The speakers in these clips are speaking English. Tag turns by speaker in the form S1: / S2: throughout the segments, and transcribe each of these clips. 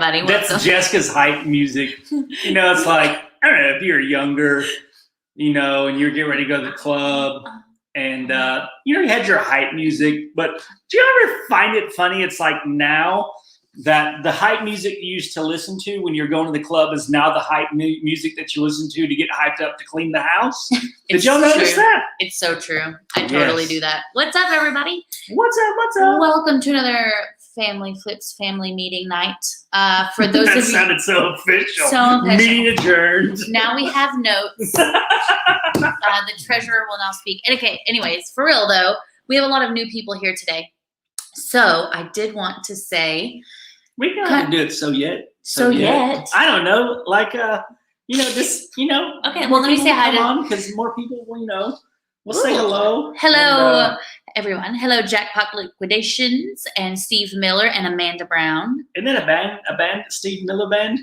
S1: everybody.
S2: That's Jessica's hype music. You know, it's like, I don't know, if you're younger, you know, and you're getting ready to go to the club, and you had your hype music. But do you ever find it funny? It's like now that the hype music you used to listen to when you're going to the club is now the hype music that you listen to get hyped up to clean the house. Did y'all notice that?
S1: It's so true. I totally do that. What's up, everybody?
S2: What's up? What's up?
S1: Welcome to another Family Flips family meeting night. For those
S2: that
S1: of you,
S2: sounded so official.
S1: So official.
S2: Meeting adjourned.
S1: Now we have notes. The treasurer will now speak. Okay. Anyways, for real though, we have a lot of new people here today. So I did want to say,
S2: we don't do it so yet.
S1: I
S2: don't know, like just
S1: Okay, well, let me say hi to
S2: because more people, we'll say hello.
S1: Hello, everyone. Hello, Jackpot Liquidations and Steve Miller and Amanda Brown.
S2: Isn't that a band? Steve Miller Band?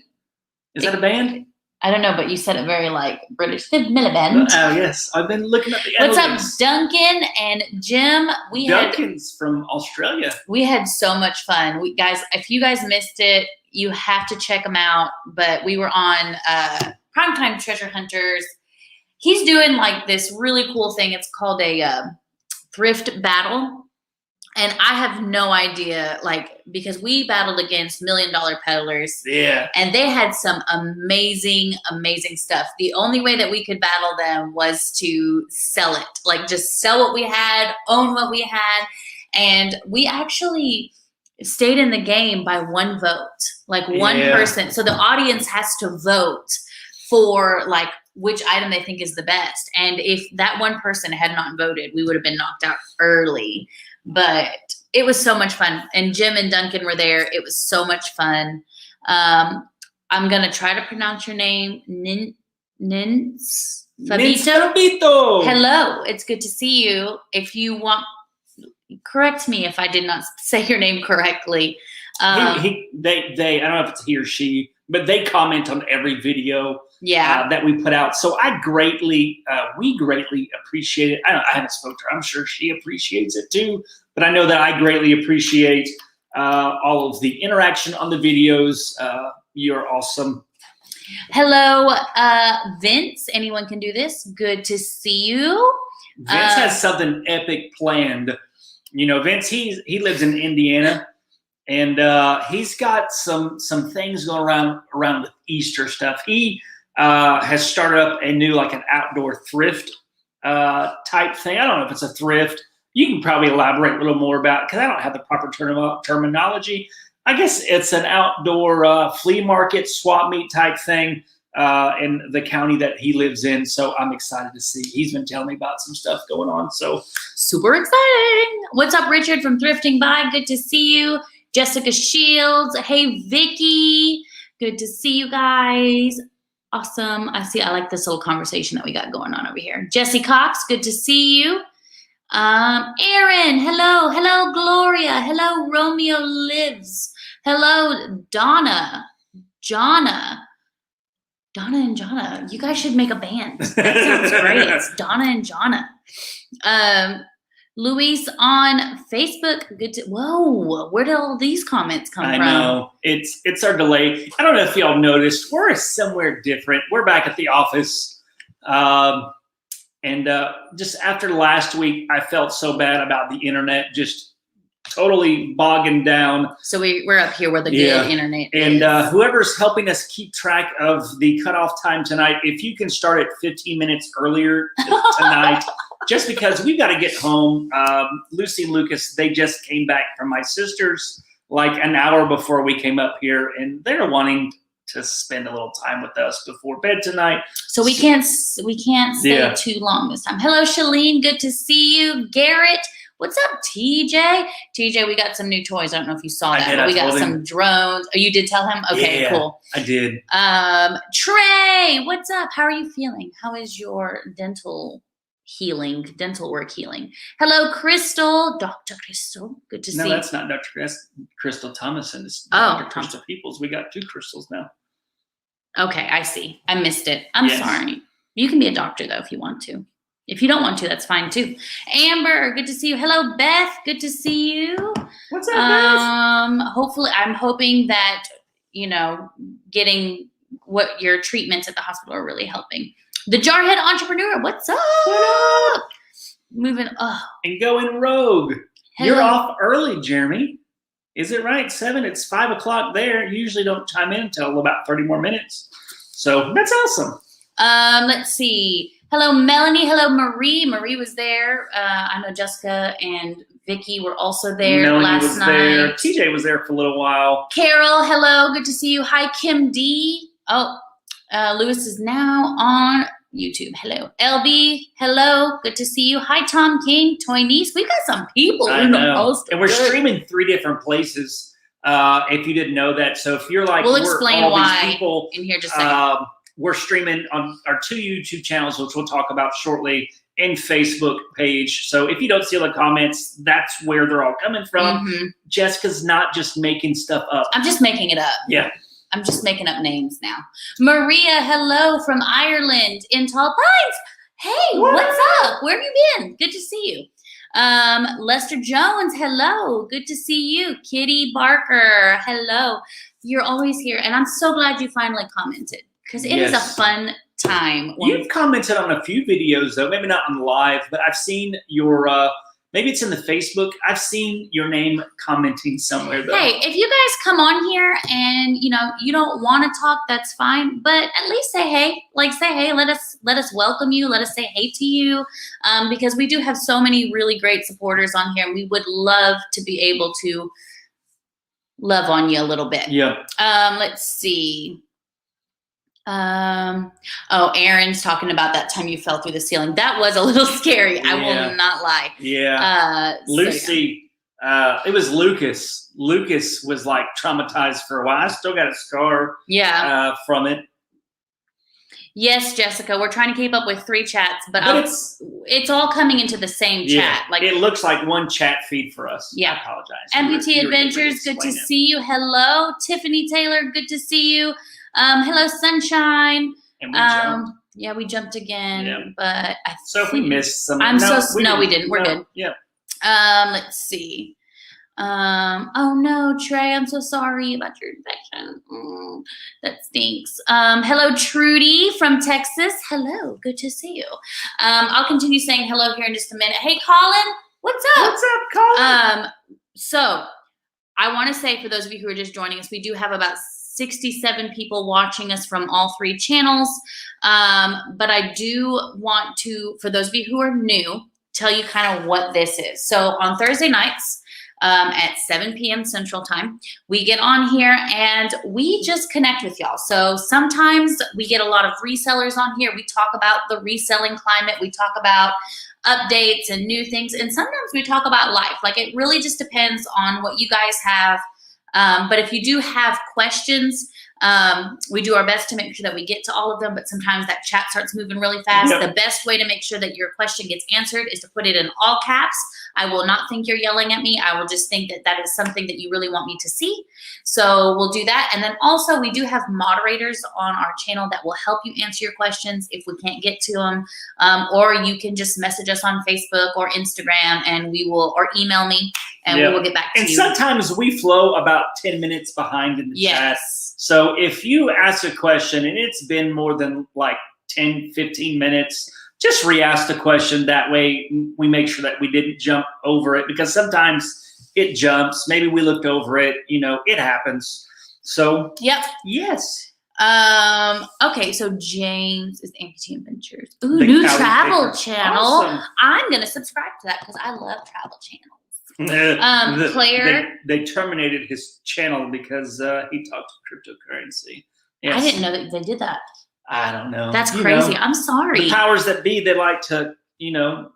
S2: Is that a band?
S1: I don't know, but you said it very like British. Steve Miller Band.
S2: Oh yes, I've been looking at the.
S1: What's up, Duncan and Jim?
S2: Duncan's from Australia.
S1: We had so much fun. Guys, if you guys missed it, you have to check them out. But we were on Primetime Treasure Hunters. He's doing like this really cool thing. It's called a thrift battle. And I have no idea, because we battled against $1 Million Peddlers.
S2: Yeah.
S1: And they had some amazing, amazing stuff. The only way that we could battle them was to sell it. Just sell what we had, own what we had. And we actually stayed in the game by one vote. One person. So the audience has to vote for, which item they think is the best. And if that one person had not voted, we would have been knocked out early. But it was so much fun. And Jim and Duncan were there. It was so much fun. I'm going to try to pronounce your name. Nins Fabito. Hello. It's good to see you. If you want, correct me if I did not say your name correctly.
S2: They, I don't know if it's he or she, but they comment on every video that we put out. So we greatly appreciate it. I haven't spoken to her. I'm sure she appreciates it too. But I know that I greatly appreciate all of the interaction on the videos. You're awesome.
S1: Hello, Vince. Anyone can do this. Good to see you.
S2: Vince has something epic planned. Vince, he lives in Indiana. And he's got some things going around with Easter stuff. He has started up a new an outdoor thrift type thing. I don't know if it's a thrift. You can probably elaborate a little more about it because I don't have the proper terminology. I guess it's an outdoor flea market, swap meet type thing in the county that he lives in. So I'm excited to see. He's been telling me about some stuff going on. So
S1: super exciting. What's up, Richard from Thrifting By? Good to see you. Jessica Shields. Hey, Vicky. Good to see you guys. Awesome. I like this little conversation that we got going on over here. Jesse Cox. Good to see you. Aaron. Hello. Hello, Gloria. Hello, Romeo Lives. Hello, Donna. Donna and Jonna. You guys should make a band. That sounds great. It's Donna and Jonna. Luis on Facebook. Whoa, where did all these comments come from?
S2: I know. It's our delay. I don't know if y'all noticed. We're somewhere different. We're back at the office. And just after last week, I felt so bad about the internet just totally bogging down.
S1: So we're up here where the good internet is.
S2: And whoever's helping us keep track of the cutoff time tonight, if you can start at 15 minutes earlier tonight, just because we've got to get home. Lucy and Lucas, they just came back from my sister's an hour before we came up here, and they're wanting to spend a little time with us before bed tonight.
S1: So we can't stay too long this time. Hello, Shalene. Good to see you. Garrett. What's up, TJ? TJ, we got some new toys. I don't know if you saw that. We got some drones. Oh, you did tell him? Okay, cool.
S2: I did.
S1: Trey, what's up? How are you feeling? How is your dental work healing? Hello, Crystal. Dr. Crystal. Good to see you.
S2: No, that's not Dr. Crystal Thomason. It's Dr. Crystal Peoples. We got 2 Crystals now.
S1: Okay, I see. I missed it. I'm sorry. You can be a doctor, though, if you want to. If you don't want to, that's fine too. Amber, good to see you. Hello, Beth. Good to see you.
S2: What's up, Beth?
S1: Hopefully, I'm hoping that you know, getting what your treatments at the hospital are really helping. The Jarhead Entrepreneur, what's up?
S2: What up?
S1: Moving,
S2: And going rogue.
S1: Hello.
S2: You're off early, Jeremy. Is it right? 7? It's 5 o'clock there. You usually don't chime in until about 30 more minutes. So that's awesome.
S1: Let's see. Hello, Melanie. Hello, Marie. Marie was there. I know Jessica and Vicky were also there
S2: Melanie
S1: last
S2: was
S1: night.
S2: there. TJ was there for a little while.
S1: Carol, hello. Good to see you. Hi, Kim D. Oh, Lewis is now on YouTube. Hello. LB, hello. Good to see you. Hi, Tom King. Toy Niece. We got some people in the post.
S2: And we're streaming 3 different places. If you didn't know that. So if you're like,
S1: we'll explain
S2: all
S1: why
S2: these people,
S1: in here just a second.
S2: We're streaming on our 2 YouTube channels, which we'll talk about shortly, and Facebook page. So if you don't see all the comments, that's where they're all coming from.
S1: Mm-hmm.
S2: Jessica's not just making stuff up.
S1: I'm just making it up.
S2: Yeah.
S1: I'm just making up names now. Maria, hello from Ireland in Tall Pines. Hey, what's up? Where have you been? Good to see you. Lester Jones, hello. Good to see you. Kitty Barker, hello. You're always here, and I'm so glad you finally commented because it is a fun time.
S2: You've commented on a few videos, though, maybe not on live, but I've seen your, maybe it's in the Facebook. I've seen your name commenting somewhere, though.
S1: Hey, if you guys come on here and, you know, you don't want to talk, that's fine. But at least say hey. Like, say hey. Let us welcome you. Let us say hey to you. Because we do have so many really great supporters on here. And we would love to be able to love on you a little bit.
S2: Yeah.
S1: Let's see. Oh, Aaron's talking about that time you fell through the ceiling. That was a little scary. I will not lie.
S2: Yeah. Lucy, it was Lucas. Lucas was like traumatized for a while. I still got a scar from it.
S1: Yes, Jessica, we're trying to keep up with 3 chats, but it's all coming into the same chat. Like
S2: it looks like one chat feed for us.
S1: Yeah.
S2: I apologize.
S1: MPT Adventures, good to see you. Hello, Tiffany Taylor, good to see you. Hello, Sunshine.
S2: And we jumped.
S1: Yeah, we jumped again, but
S2: if we missed some,
S1: we didn't. We're good.
S2: Yeah.
S1: Let's see. Oh no, Trey, I'm so sorry about your infection. That stinks. Hello, Trudy from Texas. Hello, good to see you. I'll continue saying hello here in just a minute. Hey, Colin, what's up?
S2: What's up, Colin?
S1: So I want to say for those of you who are just joining us, we do have about 67 people watching us from all 3 channels. But I do want to, for those of you who are new, tell you kind of what this is. So on Thursday nights at 7 p.m. Central Time, we get on here and we just connect with y'all. So sometimes we get a lot of resellers on here. We talk about the reselling climate. We talk about updates and new things. And sometimes we talk about life. Like it really just depends on what you guys have. But if you do have questions, we do our best to make sure that we get to all of them, but sometimes that chat starts moving really fast. Yep. The best way to make sure that your question gets answered is to put it in all caps. I will not think you're yelling at me. I will just think that that is something that you really want me to see. So we'll do that. And then also we do have moderators on our channel that will help you answer your questions if we can't get to them. Or you can just message us on Facebook or Instagram and we will, or email me and we will get back to you.
S2: And sometimes we flow about 10 minutes behind in the chat. So if you ask a question and it's been more than like 10, 15 minutes, just re-ask the question. That way we make sure that we didn't jump over it because sometimes it jumps. Maybe we looked over it. You know, it happens. So, yes.
S1: Okay, so James is Amputee Adventures. Ooh, new travel channel. Awesome. I'm going to subscribe to that because I love travel channels. Claire.
S2: They terminated his channel because he talked cryptocurrency. Yes.
S1: I didn't know that they did that.
S2: I don't know.
S1: That's crazy. I'm sorry.
S2: The powers that be, they like to, yeah.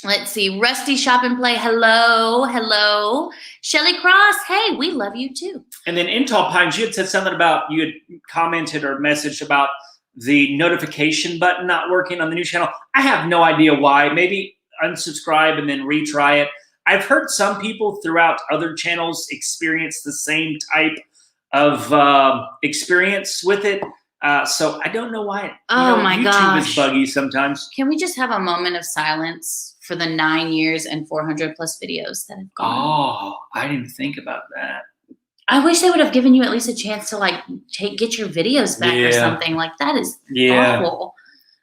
S1: Let's see. Rusty Shop and Play. Hello. Shelly Cross. Hey, we love you too.
S2: And then in Tall Pines, you had said something about, you had commented or messaged about the notification button not working on the new channel. I have no idea why. Maybe unsubscribe and then retry it. I've heard some people throughout other channels experience the same type of experience with it. So I don't know why.
S1: My
S2: YouTube
S1: gosh.
S2: is buggy sometimes.
S1: Can we just have a moment of silence for the 9 years and 400 plus videos that have gone?
S2: Oh, I didn't think about that.
S1: I wish they would have given you at least a chance to like get your videos back or something. Like that is awful.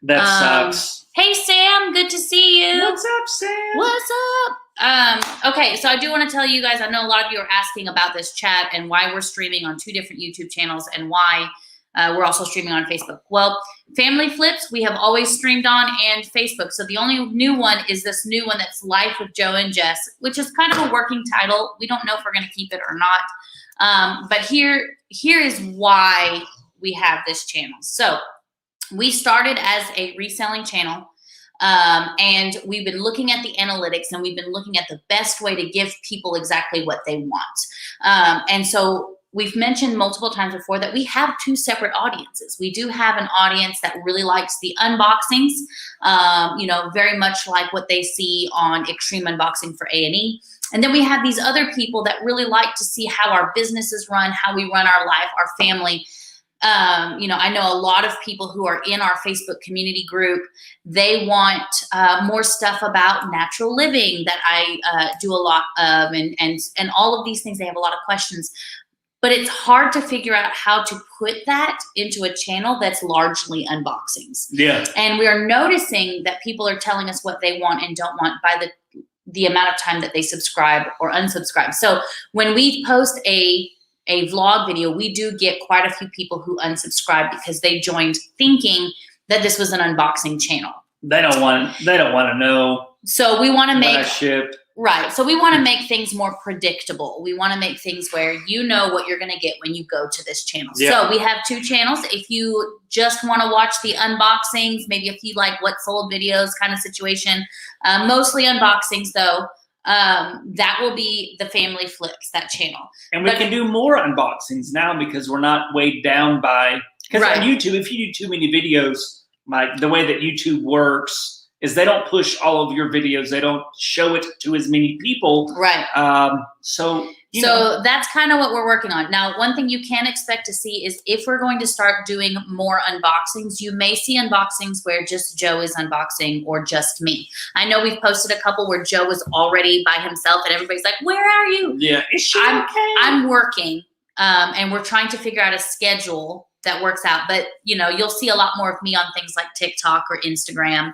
S2: That sucks.
S1: Hey Sam, good to see you.
S2: What's up, Sam?
S1: What's up? Okay, so I do want to tell you guys, I know a lot of you are asking about this chat and why we're streaming on 2 different YouTube channels and why we're also streaming on Facebook. Well, Family Flips, we have always streamed on, and Facebook. So the only new one is this new one that's Life with Joe and Jess, which is kind of a working title. We don't know if we're going to keep it or not. But here is why we have this channel. So we started as a reselling channel, and we've been looking at the analytics, and we've been looking at the best way to give people exactly what they want. And so we've mentioned multiple times before that we have 2 separate audiences. We do have an audience that really likes the unboxings, very much like what they see on Extreme Unboxing for A&E. And then we have these other people that really like to see how our businesses run, how we run our life, our family. I know a lot of people who are in our Facebook community group, they want more stuff about natural living that I do a lot of, and all of these things. They have a lot of questions. But it's hard to figure out how to put that into a channel that's largely unboxings. Yeah. And we are noticing that people are telling us what they want and don't want by the amount of time that they subscribe or unsubscribe. So when we post a vlog video, we do get quite a few people who unsubscribe because they joined thinking that this was an unboxing channel. They don't want to know. So we want to make what I shipped. Right. So we want to make things more predictable. We want to make things where you know what you're going to get when you go to this channel. Yeah. So we have 2 channels. If you just want to watch the unboxings, maybe if you like what sold videos kind of situation, mostly unboxings though, that will be the Family Flips, that channel. And we can do more unboxings now because we're not weighed down by, because on YouTube, if you do too many videos, like the way that YouTube works, is they don't push all of your videos. They don't show it to as many people. Right. So that's kind of what we're working on. Now, one thing you can expect to see is if we're going to start doing more unboxings, you may see unboxings where just Joe is unboxing or just me. I know we've posted a couple where Joe was already by himself and everybody's like, where are you? Yeah, is she okay? I'm working, and we're trying to figure out a schedule that works out. But, you'll see a lot more of me on things like TikTok or Instagram.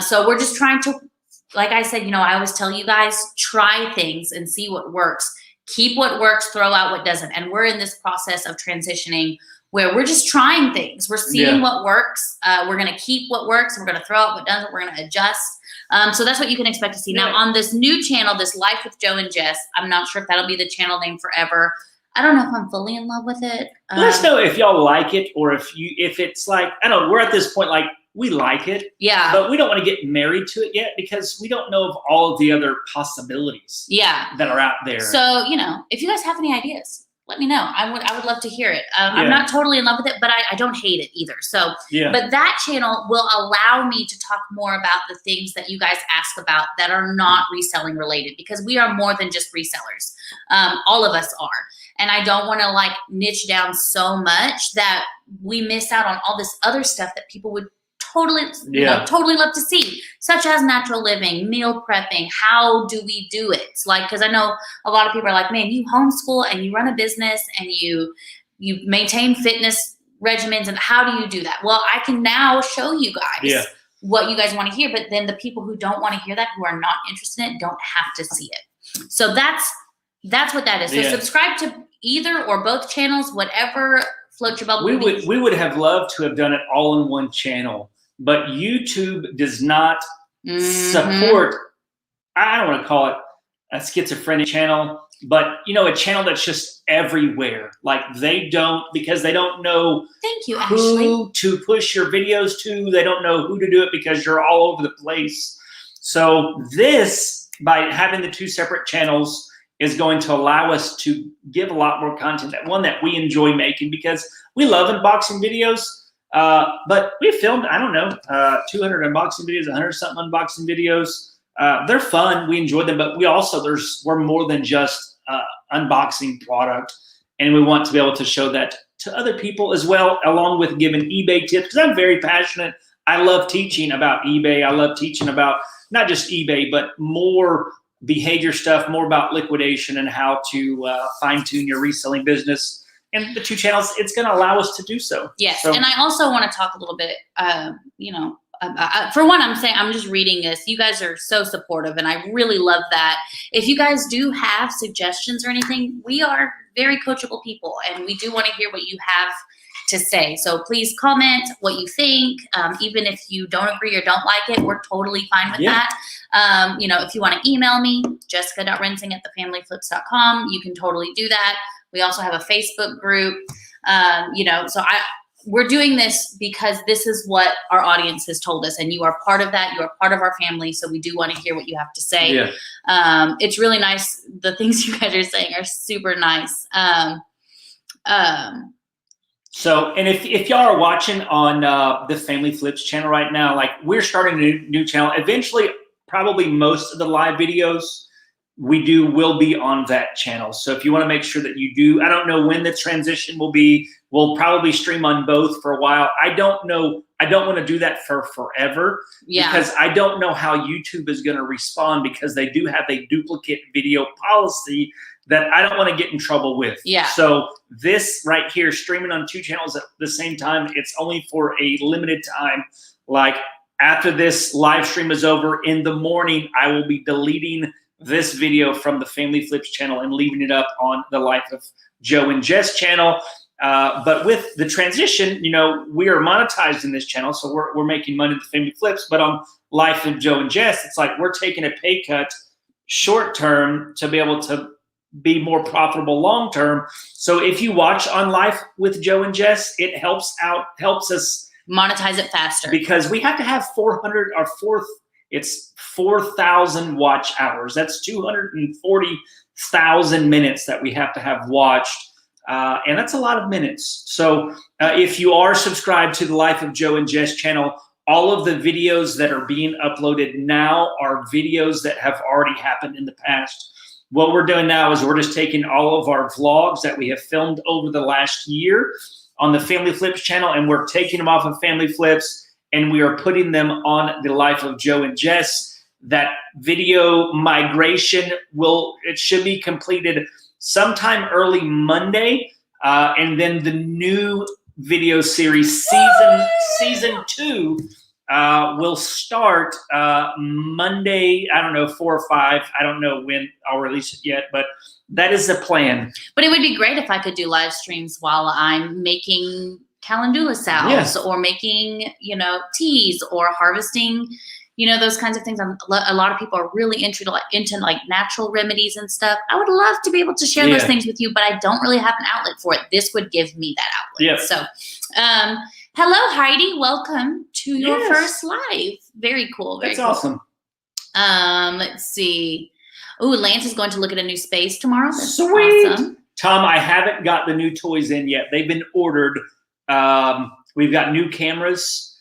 S1: So we're just trying to, like I said, I always tell you guys, try things and see what works. Keep what works, throw out what doesn't. And we're in this process of transitioning where we're just trying things. We're seeing what works. We're going to keep what works. And we're going to throw out what doesn't. We're going to adjust. So that's what you can expect to see. Now on this new channel, this Life with Joe and Jess, I'm not sure if that'll be the channel name forever. I don't know if I'm fully in love with it. Let us know if y'all like it, or if it's like, I don't know, we're at this point, like, we like it, but we don't want to get married to it yet because we don't know of all of the other possibilities that are out there. So, if you guys have any ideas, let me know. I would love to hear it. I'm not totally in love with it, but I don't hate it either. So, but that channel will allow me to talk more about the things that you guys ask about that are not reselling related, because we are more than just resellers. All of us are. And I don't want to like niche down so much that we miss out on all this other stuff that people would totally love to see, such as natural living, meal prepping. How do we do it? Like, because I know a lot of people are like, man, you homeschool and you run a business and you maintain fitness regimens, and how do you do that? Well, I can now show you guys what you guys want to hear, but then the people who don't want to hear that, who are not interested in it, don't have to see it. So that's what that is. So subscribe to either or both channels, whatever floats your boat. We would have loved to have done it all in one channel, but YouTube does not support, I don't want to call it a schizophrenic channel, but a channel that's just everywhere. Like because they don't know who to push your videos to. They don't know who to do it because you're all over the place. So this, by having the 2 separate channels, is going to allow us to give a lot more content, that we enjoy making, because we love unboxing videos. But we filmed, 200 unboxing videos, 100-something unboxing videos. They're fun. We enjoy them, but we're more than just unboxing product. And we want to be able to show that to other people as well, along with giving eBay tips, because I'm very passionate. I love teaching about eBay. I love teaching about not just eBay, but more
S2: behavior stuff, more about liquidation and how to fine tune your reselling business. And the 2 channels, it's going to allow us to do so.
S1: Yes,
S2: So,
S1: and I also want to talk a little bit, for one, I'm just reading this. You guys are so supportive, and I really love that. If you guys do have suggestions or anything, we are very coachable people, and we do want to hear what you have to say. So please comment what you think. Even if you don't agree or don't like it, we're totally fine with that. If you want to email me, jessica.rinsing@thefamilyflips.com, you can totally do that. We also have a Facebook group. We're doing this because this is what our audience has told us, and you are part of that. You are part of our family, so we do want to hear what you have to say.
S2: Yeah.
S1: It's really nice. The things you guys are saying are super nice.
S2: So, and if y'all are watching on the Family Flips channel right now, like we're starting a new channel. Eventually, probably most of the live videos will be on that channel. So if you want to make sure that you do, I don't know when the transition will be. We'll probably stream on both for a while. I don't know. I don't want to do that for forever because I don't know how YouTube is going to respond, because they do have a duplicate video policy that I don't want to get in trouble with.
S1: Yeah.
S2: So this right here, streaming on 2 channels at the same time, it's only for a limited time. Like after this live stream is over in the morning, I will be deleting this video from the Family Flips channel and leaving it up on the Life of Joe and Jess channel. But with the transition, we are monetized in this channel, so we're making money with the Family Flips. But on Life of Joe and Jess, it's like we're taking a pay cut short term to be able to be more profitable long term. So if you watch on Life with Joe and Jess, it helps us
S1: monetize it faster,
S2: because we have to have 4,000 watch hours. That's 240,000 minutes that we have to have watched. And that's a lot of minutes. So if you are subscribed to the Life of Joe and Jess channel, all of the videos that are being uploaded now are videos that have already happened in the past. What we're doing now is we're just taking all of our vlogs that we have filmed over the last year on the Family Flips channel, and we're taking them off of Family Flips, and we are putting them on the Life of Joe and Jess. That video migration should be completed sometime early Monday, and then the new video series season 2 will start Monday. I don't know, 4 or 5. I don't know when I'll release it yet, but that is the plan.
S1: But it would be great if I could do live streams while I'm making calendula salves or making, teas or harvesting, those kinds of things. A lot of people are really into natural remedies and stuff. I would love to be able to share those things with you, but I don't really have an outlet for it. This would give me that outlet.
S2: Yeah.
S1: So, hello, Heidi. Welcome to your first live. Very cool. Very cool.
S2: Awesome.
S1: Let's see. Ooh, Lance is going to look at a new space tomorrow. That's
S2: sweet.
S1: Awesome.
S2: Tom, I haven't got the new toys in yet. They've been ordered. We've got new cameras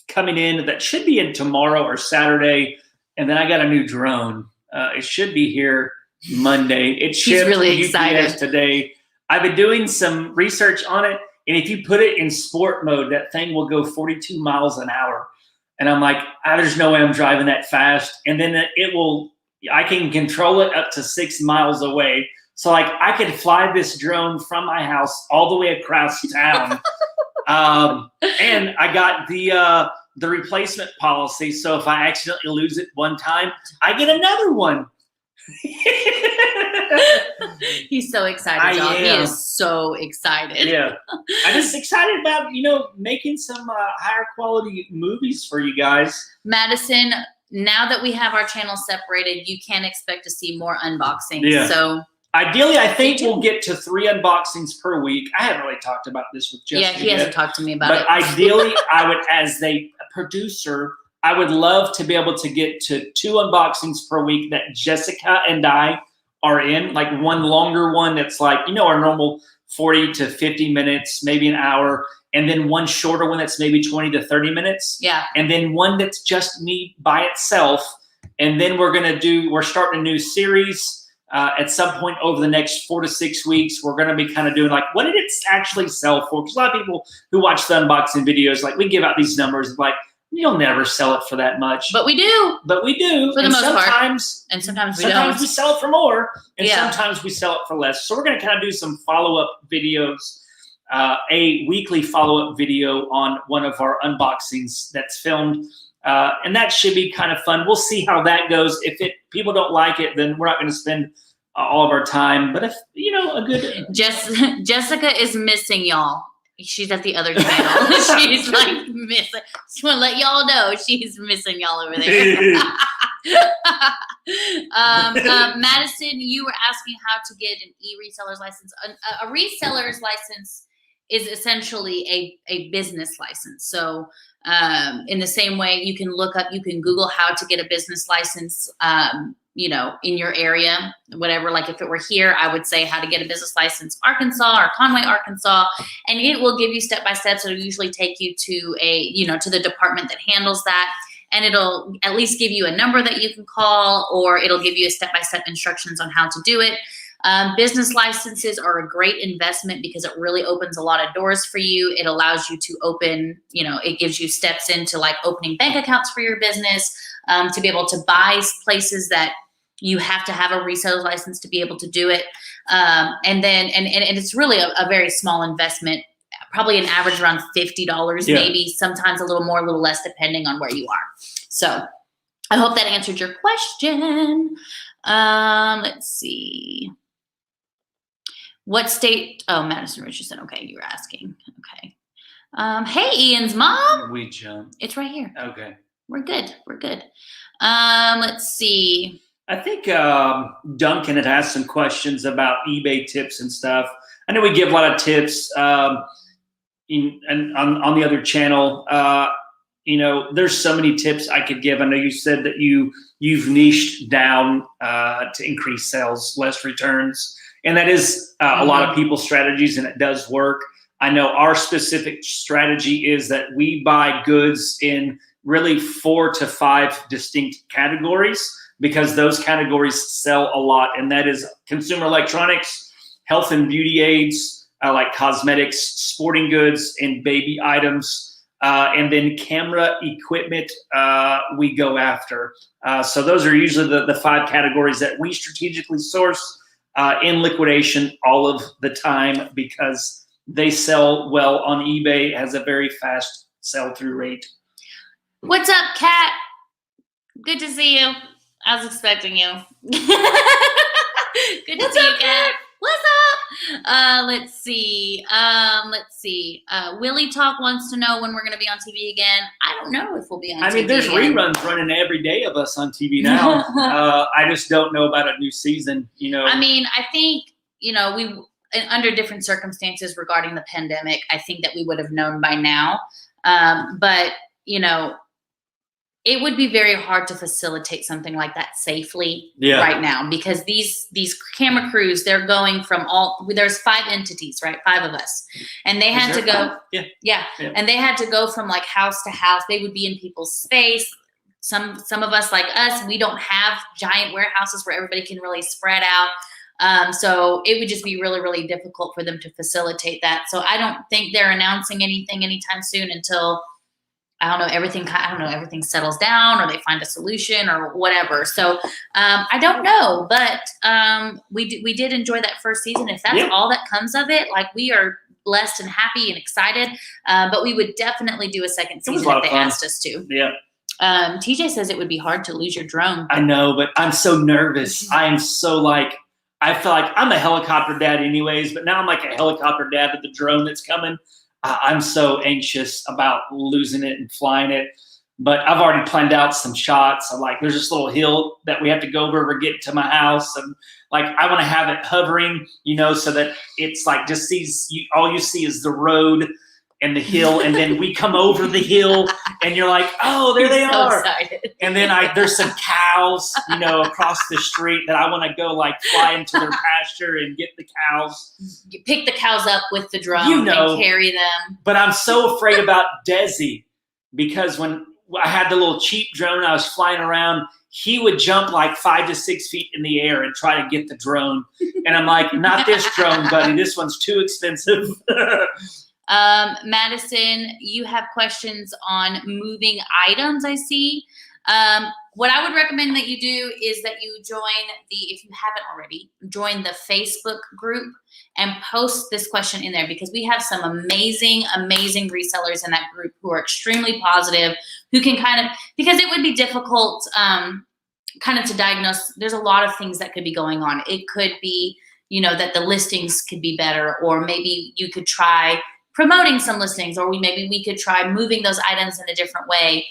S2: coming in that should be in tomorrow or Saturday. And then I got a new drone. It should be here Monday. It shipped.
S1: He's really excited
S2: today. I've been doing some research on it. And if you put it in sport mode, that thing will go 42 miles an hour. And I'm like, there's no way I'm driving that fast. And then I can control it up to 6 miles away. So like I could fly this drone from my house all the way across town. And I got the replacement policy. So if I accidentally lose it one time, I get another one.
S1: He's so excited, y'all. He is so excited.
S2: Yeah. I'm just excited about, making some higher quality movies for you guys.
S1: Madison, now that we have our channel separated, you can expect to see more unboxings.
S2: Yeah.
S1: So
S2: ideally, I think we'll get to 3 unboxings per week. I haven't really talked about this with Jessica.
S1: Yeah, he hasn't talked to me about it.
S2: But ideally, I would, as a producer, I would love to be able to get to 2 unboxings per week that Jessica and I are in. Like one longer one that's like, our normal 40 to 50 minutes, maybe an hour. And then one shorter one that's maybe 20 to 30 minutes.
S1: Yeah.
S2: And then one that's just me by itself. And then we're starting a new series. At some point over the next 4 to 6 weeks, we're going to be kind of doing like, what did it actually sell for? Because a lot of people who watch the unboxing videos, like we give out these numbers of like you'll never sell it for that much.
S1: But we do.
S2: But we do.
S1: For the most part. And sometimes we don't.
S2: Sometimes we sell it for more, and sometimes we sell it for less. So we're going to kind of do some follow-up videos, a weekly follow-up video on one of our unboxings that's filmed. And that should be kind of fun. We'll see how that goes. If people don't like it, then we're not going to spend all of our time. But if, a good...
S1: Jessica is missing y'all. She's at the other channel. She's like missing. Just want to let y'all know she's missing y'all over there. Madison, you were asking how to get an e-reseller's license. A reseller's license is essentially a business license. So in the same way, you can Google how to get a business license, in your area, whatever. Like if it were here, I would say how to get a business license, Arkansas or Conway, Arkansas, and it will give you step-by-step. So it'll usually take you to to the department that handles that. And it'll at least give you a number that you can call, or it'll give you a step-by-step instructions on how to do it. Business licenses are a great investment because it really opens a lot of doors for you. It allows you to open, it gives you steps into like opening bank accounts for your business, to be able to buy places that you have to have a reseller license to be able to do it. And it's really a very small investment, probably an average around $50, maybe sometimes a little more, a little less, depending on where you are. So I hope that answered your question. Let's see. What state? Oh, Madison Richardson. Okay, you were asking. Okay. Hey, Ian's mom.
S2: We jumped.
S1: It's right here.
S2: Okay.
S1: We're good. We're good. Let's see.
S2: I think Duncan had asked some questions about eBay tips and stuff. I know we give a lot of tips and on the other channel. There's so many tips I could give. I know you said that you've niched down to increase sales, less returns. And that is a lot of people's strategies, and it does work. I know our specific strategy is that we buy goods in really 4 to 5 distinct categories, because those categories sell a lot. And that is consumer electronics, health and beauty aids, like cosmetics, sporting goods, and baby items. And then camera equipment we go after. So those are usually the 5 categories that we strategically source in liquidation all of the time, because they sell well on eBay. It has a very fast sell-through rate.
S1: What's up, Kat? Good to see you. I was expecting you. Good to see you, Kat. What's up? Let's see. Willie Talk wants to know when we're going to be on TV again. I don't know if we'll be on TV.
S2: I mean, there's reruns running every day of us on TV now. I just don't know about a new season.
S1: I mean, I think we under different circumstances regarding the pandemic, I think that we would have known by now. But it would be very hard to facilitate something like that safely right now, because these camera crews, they're going from there's 5 entities, right? 5 of us. And they had to go, and they had to go from like house to house. They would be in people's space. Some of us, like us, we don't have giant warehouses where everybody can really spread out. So it would just be really, really difficult for them to facilitate that. So I don't think they're announcing anything anytime soon until everything settles down, or they find a solution or whatever. So I don't know, but we did enjoy that first season. If that's all that comes of it, like, we are blessed and happy and excited. But we would definitely do a second season if they asked us to.
S2: Yeah.
S1: TJ says it would be hard to lose your drone.
S2: I know, but I'm so nervous. I am so I feel like I'm a helicopter dad anyways, but now I'm like a helicopter dad to the drone that's coming. I'm so anxious about losing it and flying it, but I've already planned out some shots. I'm like, there's this little hill that we have to go over to get to my house. And I want to have it hovering, so that it's like just all you see is the road and the hill. And then we come over the hill and you're like, oh, there they are.
S1: Excited.
S2: And then there's some cows, across the street that I want to go fly into their pasture and get the cows.
S1: You pick the cows up with the drone and carry them.
S2: But I'm so afraid about Desi, because when I had the little cheap drone, I was flying around, he would jump 5 to 6 feet in the air and try to get the drone. And I'm like, not this drone, buddy. This one's too expensive.
S1: Madison, you have questions on moving items, I see. What I would recommend that you do is that you join if you haven't already, join the Facebook group and post this question in there, because we have some amazing resellers in that group who are extremely positive, who can because it would be difficult kind of to diagnose. There's a lot of things that could be going on. It could be, that the listings could be better, or maybe you could try promoting some listings, or maybe we could try moving those items in a different way.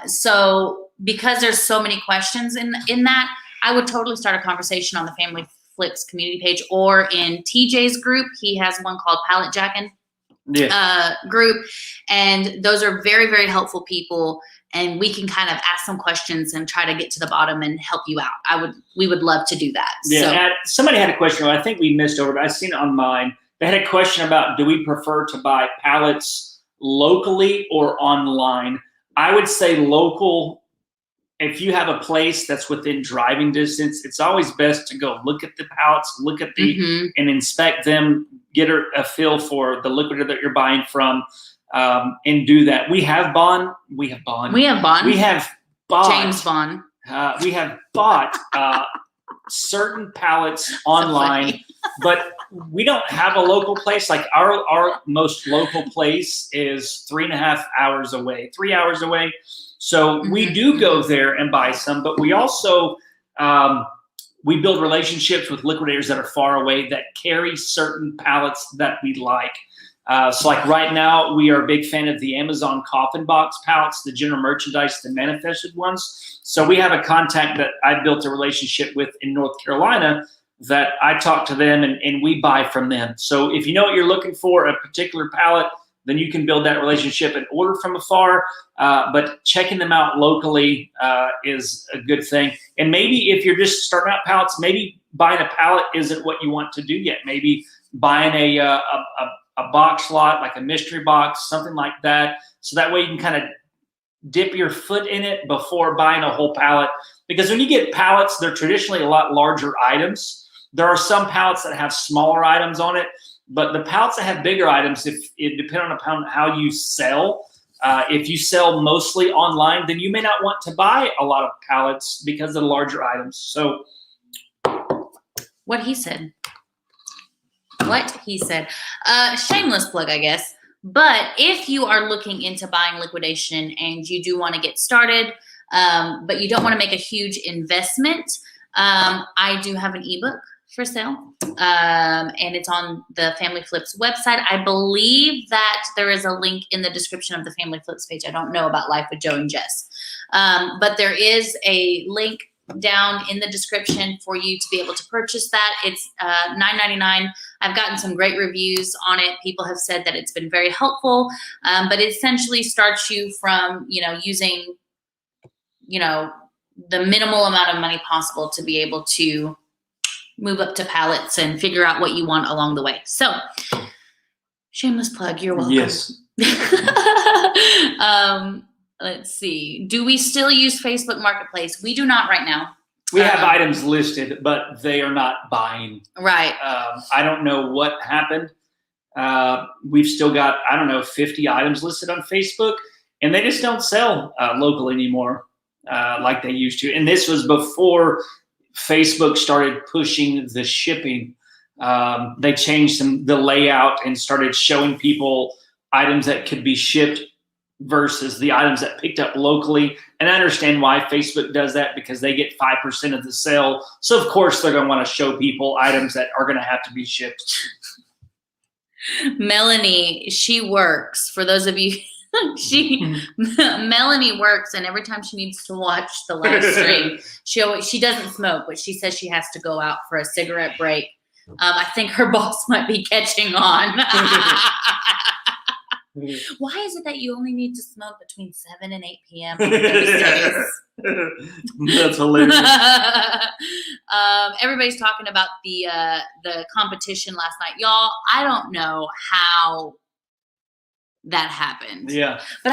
S1: So because there's so many questions in that, I would totally start a conversation on the Family Flips community page, or in TJ's group. He has one called Pallet Jackin' group, and those are very, very helpful people, and we can kind of ask some questions and try to get to the bottom and help you out. We would love to do that.
S2: Yeah, somebody had a question, I think we missed over, but I seen it on mine. They had a question about, do we prefer to buy pallets locally or online? I would say local. If you have a place that's within driving distance, it's always best to go look at the pallets, look at and inspect them, get a feel for the liquidator that you're buying from, and do that. We have Bond. We have bought
S1: James Bond.
S2: We have bought certain pallets online, but we don't have a local place. Like our most local place is 3.5 hours away, 3 hours away. So we do go there and buy some, but we also, we build relationships with liquidators that are far away that carry certain pallets that we like. So like right now, we are a big fan of the Amazon coffin box pallets, the general merchandise, the manifested ones. So we have a contact that I built a relationship with in North Carolina that I talk to them and we buy from them. So if you know what you're looking for, a particular pallet, then you can build that relationship and order from afar. But checking them out locally is a good thing. And maybe if you're just starting out pallets, maybe buying a pallet isn't what you want to do yet. Maybe buying a box lot, like a mystery box, something like that. So that way you can kind of dip your foot in it before buying a whole pallet. Because when you get pallets, they're traditionally a lot larger items. There are some pallets that have smaller items on it, but the pallets that have bigger items, if it depends upon how you sell. If you sell mostly online, then you may not want to buy a lot of pallets because of the larger items. So
S1: what he said. Shameless plug, I guess. But if you are looking into buying liquidation and you do want to get started, but you don't want to make a huge investment, I do have an ebook for sale, and it's on the Family Flips website. I believe that there is a link in the description of the Family Flips page. I don't know about Life with Joe and Jess, but there is a link down in the description for you to be able to purchase that. It's $9.99. I've gotten some great reviews on it. People have said that it's been very helpful, but it essentially starts you from, using, the minimal amount of money possible to be able to move up to pallets and figure out what you want along the way. So, shameless plug, you're welcome.
S2: Yes.
S1: Let's see. Do we still use Facebook Marketplace? We do not right now.
S2: We have items listed, but they are not buying.
S1: Right.
S2: I don't know what happened. We've still got, 50 items listed on Facebook, and they just don't sell local anymore like they used to. And this was before Facebook started pushing the shipping. They changed the layout and started showing people items that could be shipped versus the items that picked up locally. And I understand why Facebook does that, because they get 5% of the sale. So of course they're going to want to show people items that are going to have to be shipped.
S1: Melanie, she works. For those of you, Melanie works, and every time she needs to watch the live stream, she doesn't smoke, but she says she has to go out for a cigarette break. I think her boss might be catching on. Why is it that you only need to smoke between 7 and 8 p.m. on Thursdays?
S2: That's hilarious.
S1: Everybody's talking about the competition last night. Y'all, I don't know how that happened.
S2: Yeah.
S1: But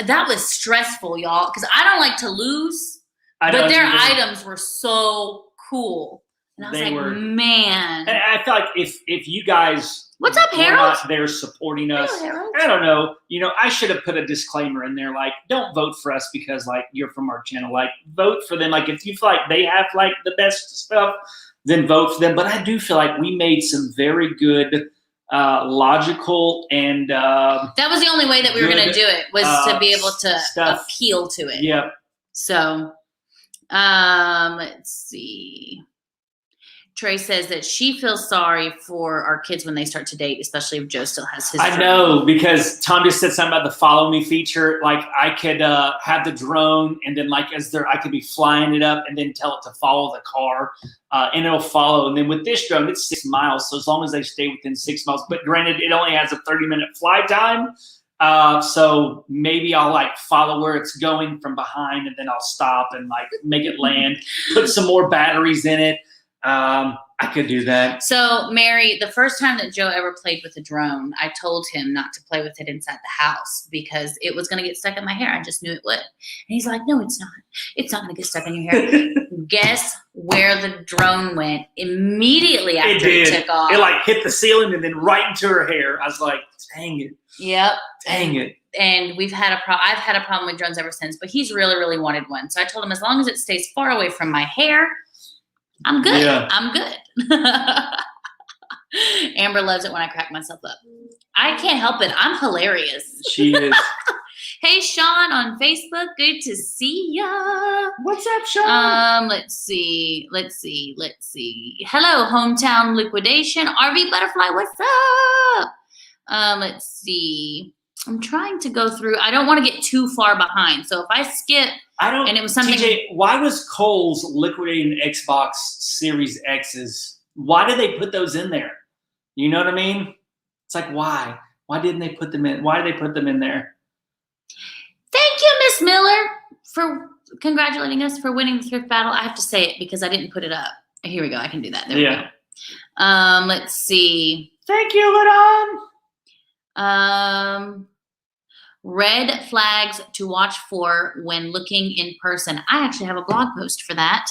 S1: that was stressful, y'all, because I don't like to lose. But their items were so cool. And I was man.
S2: And I feel like if you guys
S1: What's up,
S2: we're
S1: Harold?
S2: not there supporting us.
S1: Hello, Harold.
S2: I don't know. I should have put a disclaimer in there, like, don't vote for us because, like, you're from our channel. Like, vote for them. Like, if you feel like they have, like, the best stuff, then vote for them. But I do feel like we made some very good, logical, and
S1: that was the only way that we were going to do it, was to be able to
S2: stuff.
S1: appeal to it.
S2: Yep.
S1: So, let's see. Trey says that she feels sorry for our kids when they start to date, especially if Joe still has his.
S2: I know, because Tom just said something about the follow me feature. Like, I could have the drone, and then, like, I could be flying it up and then tell it to follow the car, and it'll follow. And then with this drone, it's 6 miles. So as long as they stay within 6 miles, but granted, it only has a 30-minute flight time. So maybe I'll, like, follow where it's going from behind, and then I'll stop and, like, make it land, put some more batteries in it. I could do that. So, Mary, the first time that Joe ever played with a drone, I told him not to play with it inside the house because it was going to get stuck in my hair. I just knew it would. And he's like, no, it's not. It's not going to get stuck in your hair. Guess where the drone went immediately after it took off? It, like, hit the ceiling and then right into her hair. I was like, dang it. Yep. Dang it. And I've had a problem with drones ever since, but he's really, really wanted one. So I told him, as long as it stays far away from my hair, I'm good. Yeah. I'm good. Amber loves it when I crack myself up. I can't help it. I'm hilarious. She is. Hey, Sean on Facebook. Good to see ya. What's up, Sean? Let's see. Hello, Hometown Liquidation. RV Butterfly, what's up? Let's see. I'm trying to go through. I don't want to get too far behind. So if I skip, and it was something. TJ, why was Kohl's liquidating Xbox Series X's? Why did they put those in there? You know what I mean? It's like, why? Why didn't they put them in? Why did they put them in there? Thank you, Miss Miller, for congratulating us for winning the thrift battle. I have to say it because I didn't put it up. Here we go. I can do that. There we go. Let's see. Thank you, Ladon. Red flags to watch for when looking in person. I actually have a blog post for that.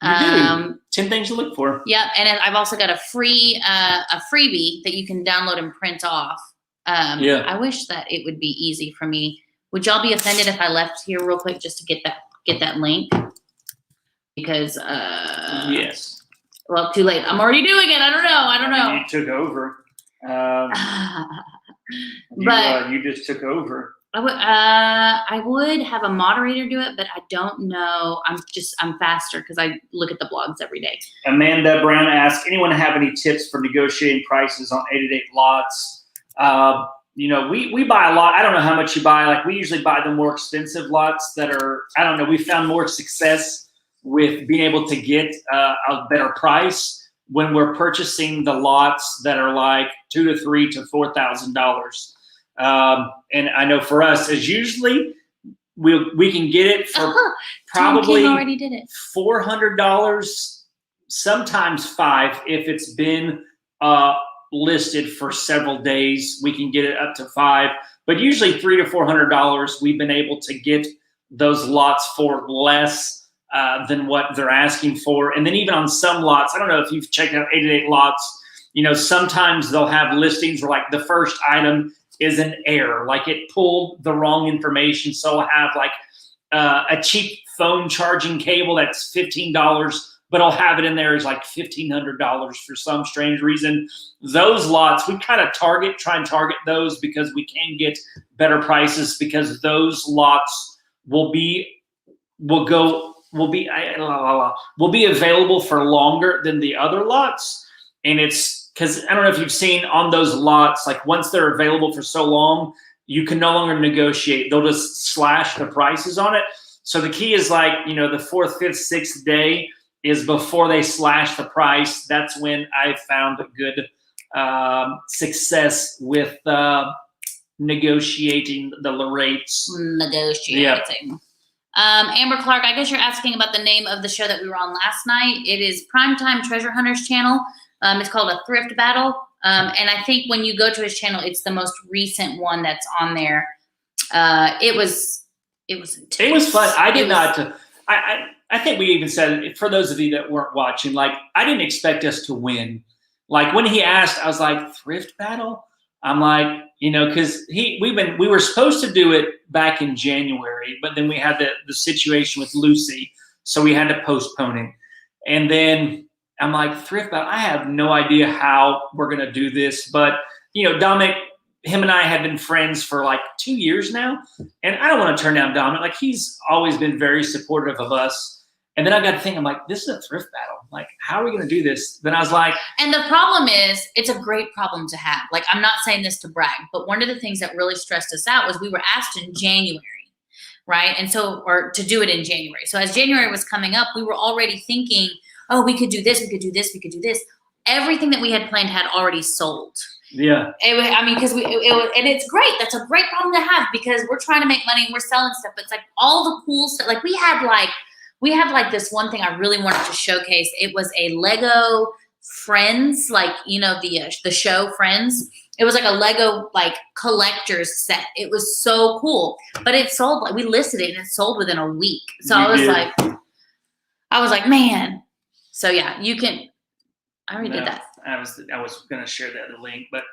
S2: 10 things to look for. Yep, and I've also got a freebie that you can download and print off. I wish that it would be easy for me. Would y'all be offended if I left here real quick just to get that link? Because yes. Well, too late. I'm already doing it. I don't know. You took over. You just took over. I would have a moderator do it, but I don't know. I'm faster because I look at the blogs every day. Amanda Brown asks, anyone have any tips for negotiating prices on 888 lots? We buy a lot. I don't know how much you buy. Like, we usually buy the more expensive lots that are, I don't know, we found more success with being able to get a better price when we're purchasing the lots that are like $2,000 to $3,000 to $4,000. And I know for us, is usually we can get it for probably $400, sometimes $500 if it's been listed for several days. We can get it up to $500, but usually $300 to $400. We've been able to get those lots for less than what they're asking for. And then even on some lots, I don't know if you've checked out 888 lots. Sometimes they'll have listings where, like, the first item is an error, like it pulled the wrong information. So I'll have like a cheap phone charging cable that's $15, but I'll have it in there as like $1,500 for some strange reason. Those lots, we kind of try and target those because we can get better prices, because those lots will be available for longer than the other lots. And it's, because I don't know if you've seen on those lots, like, once they're available for so long, you can no longer negotiate. They'll just slash the prices on it. So the key is, like, the 4th, 5th, 6th day is before they slash the price. That's when I've found a good success with negotiating the rates. Yep. Amber Clark, I guess you're asking about the name of the show that we were on last night. It is Primetime Treasure Hunters channel. It's called A Thrift Battle. And I think when you go to his channel, it's the most recent one that's on there. It was intense. It was fun. I think we even said, for those of you that weren't watching, like, I didn't expect us to win. Like when he asked, I was like, thrift battle? I'm like, you know, because we were supposed to do it back in January, but then we had the situation with Lucy, so we had to postpone it. And then I'm like, thrift battle, I have no idea how we're gonna do this, but you know, Dominic, him and I have been friends for like 2 years now, and I don't want to turn down Dominic. Like he's always been very supportive of us. And then I got to think, I'm like, this is a thrift battle. Like, how are we going to do this? Then I was like,
S1: and the problem is, it's a great problem to have. Like, I'm not saying this to brag, but one of the things that really stressed us out was we were asked in January, right? And so, or to do it in January. So as January was coming up, we were already thinking, oh, we could do this, we could do this, we could do this. Everything that we had planned had already sold.
S2: Yeah.
S1: I mean, because and it's great. That's a great problem to have because we're trying to make money and we're selling stuff. But it's like all the cool stuff. Like we had this one thing I really wanted to showcase. It was a Lego Friends, like, you know, the show Friends. It was like a Lego like collector's set. It was so cool, but it sold. Like we listed it and it sold within a week. So I was like, man. So yeah, you can. I already did that.
S2: I was going to share that link, but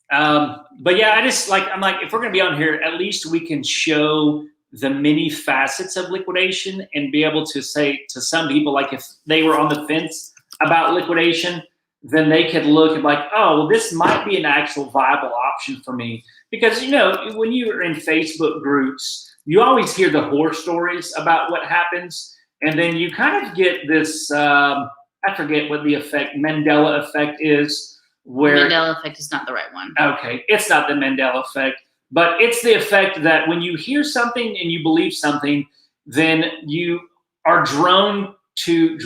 S2: yeah, I'm like, if we're going to be on here, at least we can show the many facets of liquidation and be able to say to some people, like if they were on the fence about liquidation, then they could look at like, oh, well, this might be an actual viable option for me. Because, you know, when you're in Facebook groups, you always hear the horror stories about what happens. And then you kind of get this, I forget what the Mandela effect is. Where
S1: Mandela effect is not the right one.
S2: Okay, it's not the Mandela effect. But it's the effect that when you hear something and you believe something, then you are drawn to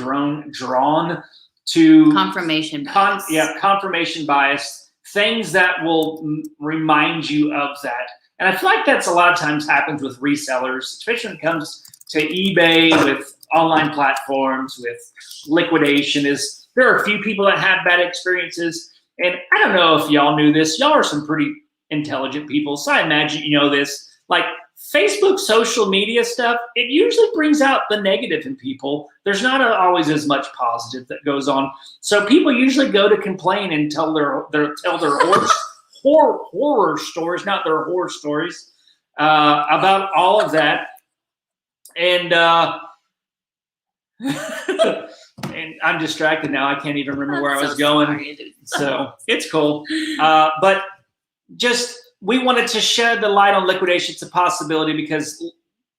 S1: confirmation bias.
S2: Confirmation bias, things that will remind you of that. And I feel like that's a lot of times happens with resellers, especially when it comes to eBay, with online platforms, with liquidation. Is there are a few people that have bad experiences. And I don't know if y'all knew this. Y'all are some pretty intelligent people, so I imagine you know this. Like Facebook social media stuff, it usually brings out the negative in people. There's not always as much positive that goes on. So people usually go to complain and tell their horror stories, not their horror stories, about all of that. And and I'm distracted now. I can't even remember where I was going. So it's cool. But just we wanted to shed the light on liquidation. It's a possibility because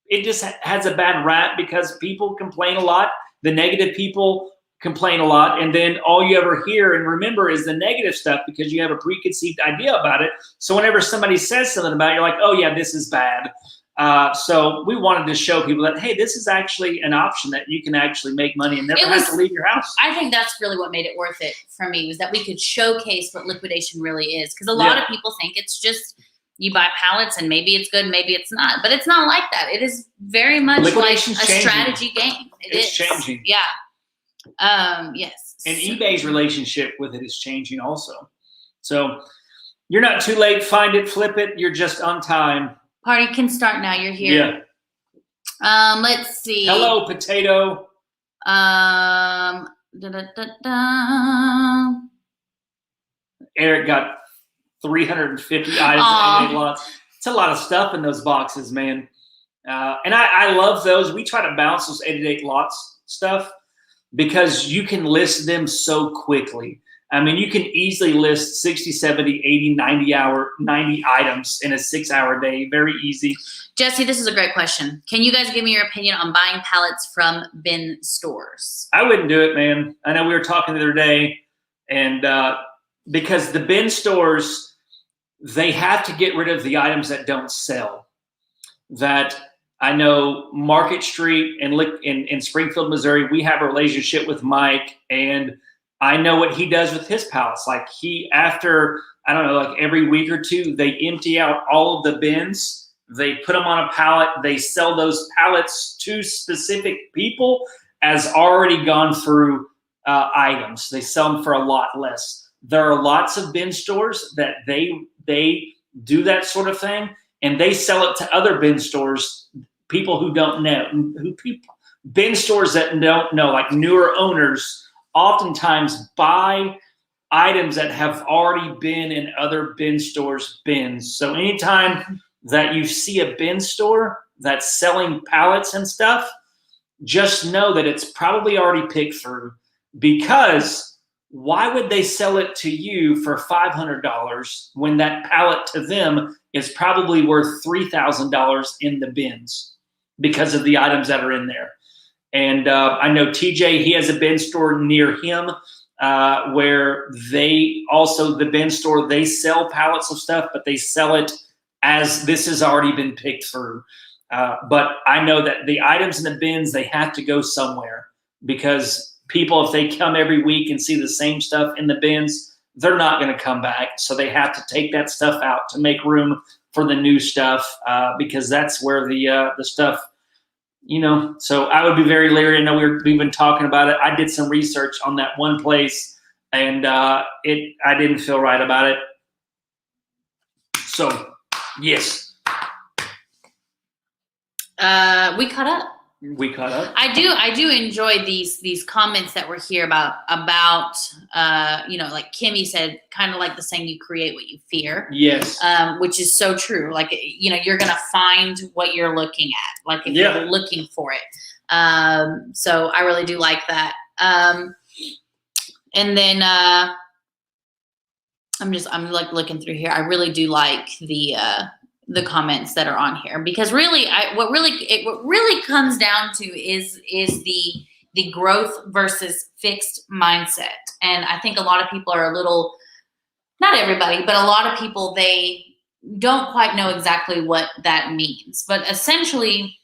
S2: it just has a bad rap because people complain a lot. The negative people complain a lot. And then all you ever hear and remember is the negative stuff because you have a preconceived idea about it. So whenever somebody says something about it, you're like, oh yeah, this is bad. So we wanted to show people that, hey, this is actually an option that you can actually make money and never have to leave your house.
S1: I think that's really what made it worth it for me, was that we could showcase what liquidation really is. Because a lot of people think it's just you buy pallets and maybe it's good, maybe it's not. But it's not like that. It is very much like a strategy game. It's changing. Yeah. Yes.
S2: And eBay's relationship with it is changing also. So you're not too late. Find it, flip it. You're just on time.
S1: Party can start now. You're here.
S2: Yeah.
S1: Let's see.
S2: Hello, potato. Eric got 350 items in lots. It's a lot of stuff in those boxes, man. And I love those. We try to bounce those 88 lots stuff because you can list them so quickly. I mean, you can easily list 60, 70, 80, 90 items in a 6-hour day. Very easy.
S1: Jesse, this is a great question. Can you guys give me your opinion on buying pallets from bin stores?
S2: I wouldn't do it, man. I know we were talking the other day, and because the bin stores, they have to get rid of the items that don't sell. That I know Market Street and in Springfield, Missouri, we have a relationship with Mike, and I know what he does with his pallets. Like after, I don't know, like every week or two, they empty out all of the bins. They put them on a pallet. They sell those pallets to specific people as already gone through items. They sell them for a lot less. There are lots of bin stores that they do that sort of thing, and they sell it to other bin stores, people who don't know, bin stores that don't know, like newer owners, oftentimes buy items that have already been in other bin stores' bins. So anytime that you see a bin store that's selling pallets and stuff, just know that it's probably already picked through, because why would they sell it to you for $500 when that pallet to them is probably worth $3,000 in the bins because of the items that are in there? And I know TJ, he has a bin store near him where they also, the bin store, they sell pallets of stuff, but they sell it as this has already been picked through. But I know that the items in the bins, they have to go somewhere, because people, if they come every week and see the same stuff in the bins, they're not going to come back. So they have to take that stuff out to make room for the new stuff, because that's where the stuff, so I would be very leery. I know we've been talking about it. I did some research on that one place, and I didn't feel right about it. So, yes.
S1: We caught up.
S2: We caught up.
S1: I do enjoy these comments that were here about like Kimmy said, kind of like the saying, you create what you fear.
S2: Yes.
S1: Which is so true. Like, you're gonna find what you're looking at, like if you're looking for it. So I really do like that. And then I'm like looking through here. I really do like the comments that are on here, because really what really comes down to is the growth versus fixed mindset. And I think a lot of people are not everybody, but a lot of people, they don't quite know exactly what that means. But essentially,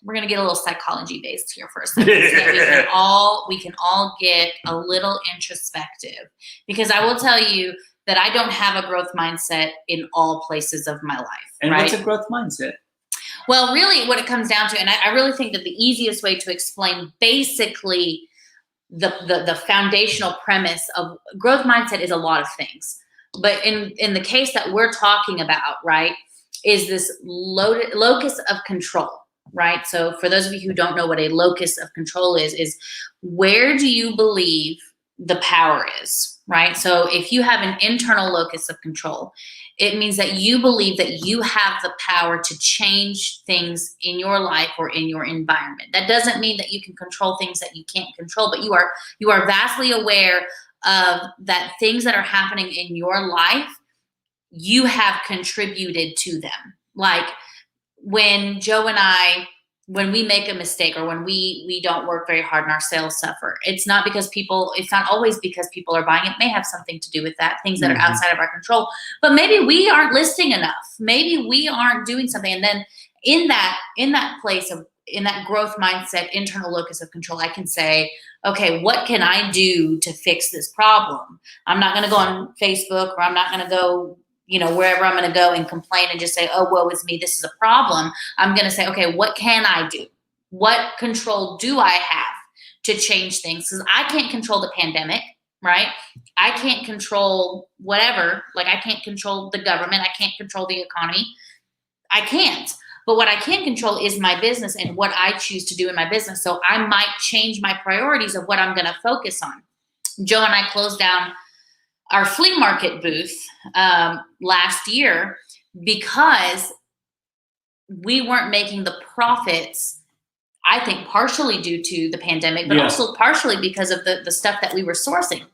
S1: we're going to get a little psychology based here for a second, so that we can all get a little introspective, because I will tell you that I don't have a growth mindset in all places of my life.
S2: And
S1: right?
S2: What's a growth mindset?
S1: Well, really what it comes down to, and I really think that the easiest way to explain basically the foundational premise of growth mindset is a lot of things. But in the case that we're talking about, right, is this locus of control, right? So for those of you who don't know what a locus of control is where do you believe the power is, right? So if you have an internal locus of control, it means that you believe that you have the power to change things in your life or in your environment. That doesn't mean that you can control things that you can't control, but you are vastly aware of that things that are happening in your life, you have contributed to them. Like when Joe and I, when we make a mistake or when we don't work very hard and our sales suffer, it's not always because people are buying. It may have something to do with that, things that are outside of our control, but maybe we aren't listing enough. Maybe we aren't doing something. And then in that place of, in that growth mindset, internal locus of control, I can say, okay, what can I do to fix this problem? I'm not going to go on Facebook, or I'm not going to go, wherever I'm going to go and complain and just say, oh, woe is me, this is a problem. I'm going to say, okay, what can I do? What control do I have to change things? Because I can't control the pandemic, right? I can't control whatever. Like, I can't control the government. I can't control the economy. I can't. But what I can control is my business and what I choose to do in my business. So I might change my priorities of what I'm going to focus on. Joe and I closed down our flea market booth last year because we weren't making the profits, I think partially due to the pandemic, but also partially because of the stuff that we were sourcing.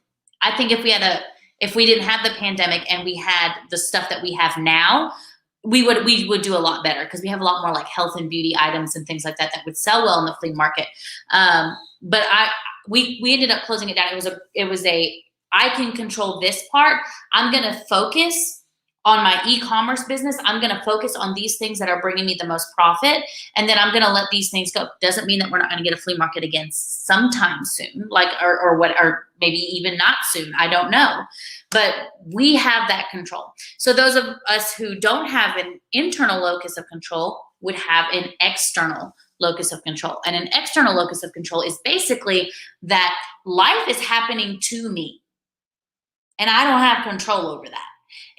S1: I think if we didn't have the pandemic and we had the stuff that we have now, we would do a lot better, because we have a lot more like health and beauty items and things like that would sell well in the flea market. But we ended up closing it down. It was a I can control this part. I'm going to focus on my e-commerce business. I'm going to focus on these things that are bringing me the most profit. And then I'm going to let these things go. Doesn't mean that we're not going to get a flea market again sometime soon, or maybe even not soon. I don't know. But we have that control. So those of us who don't have an internal locus of control would have an external locus of control. And an external locus of control is basically that life is happening to me, and I don't have control over that.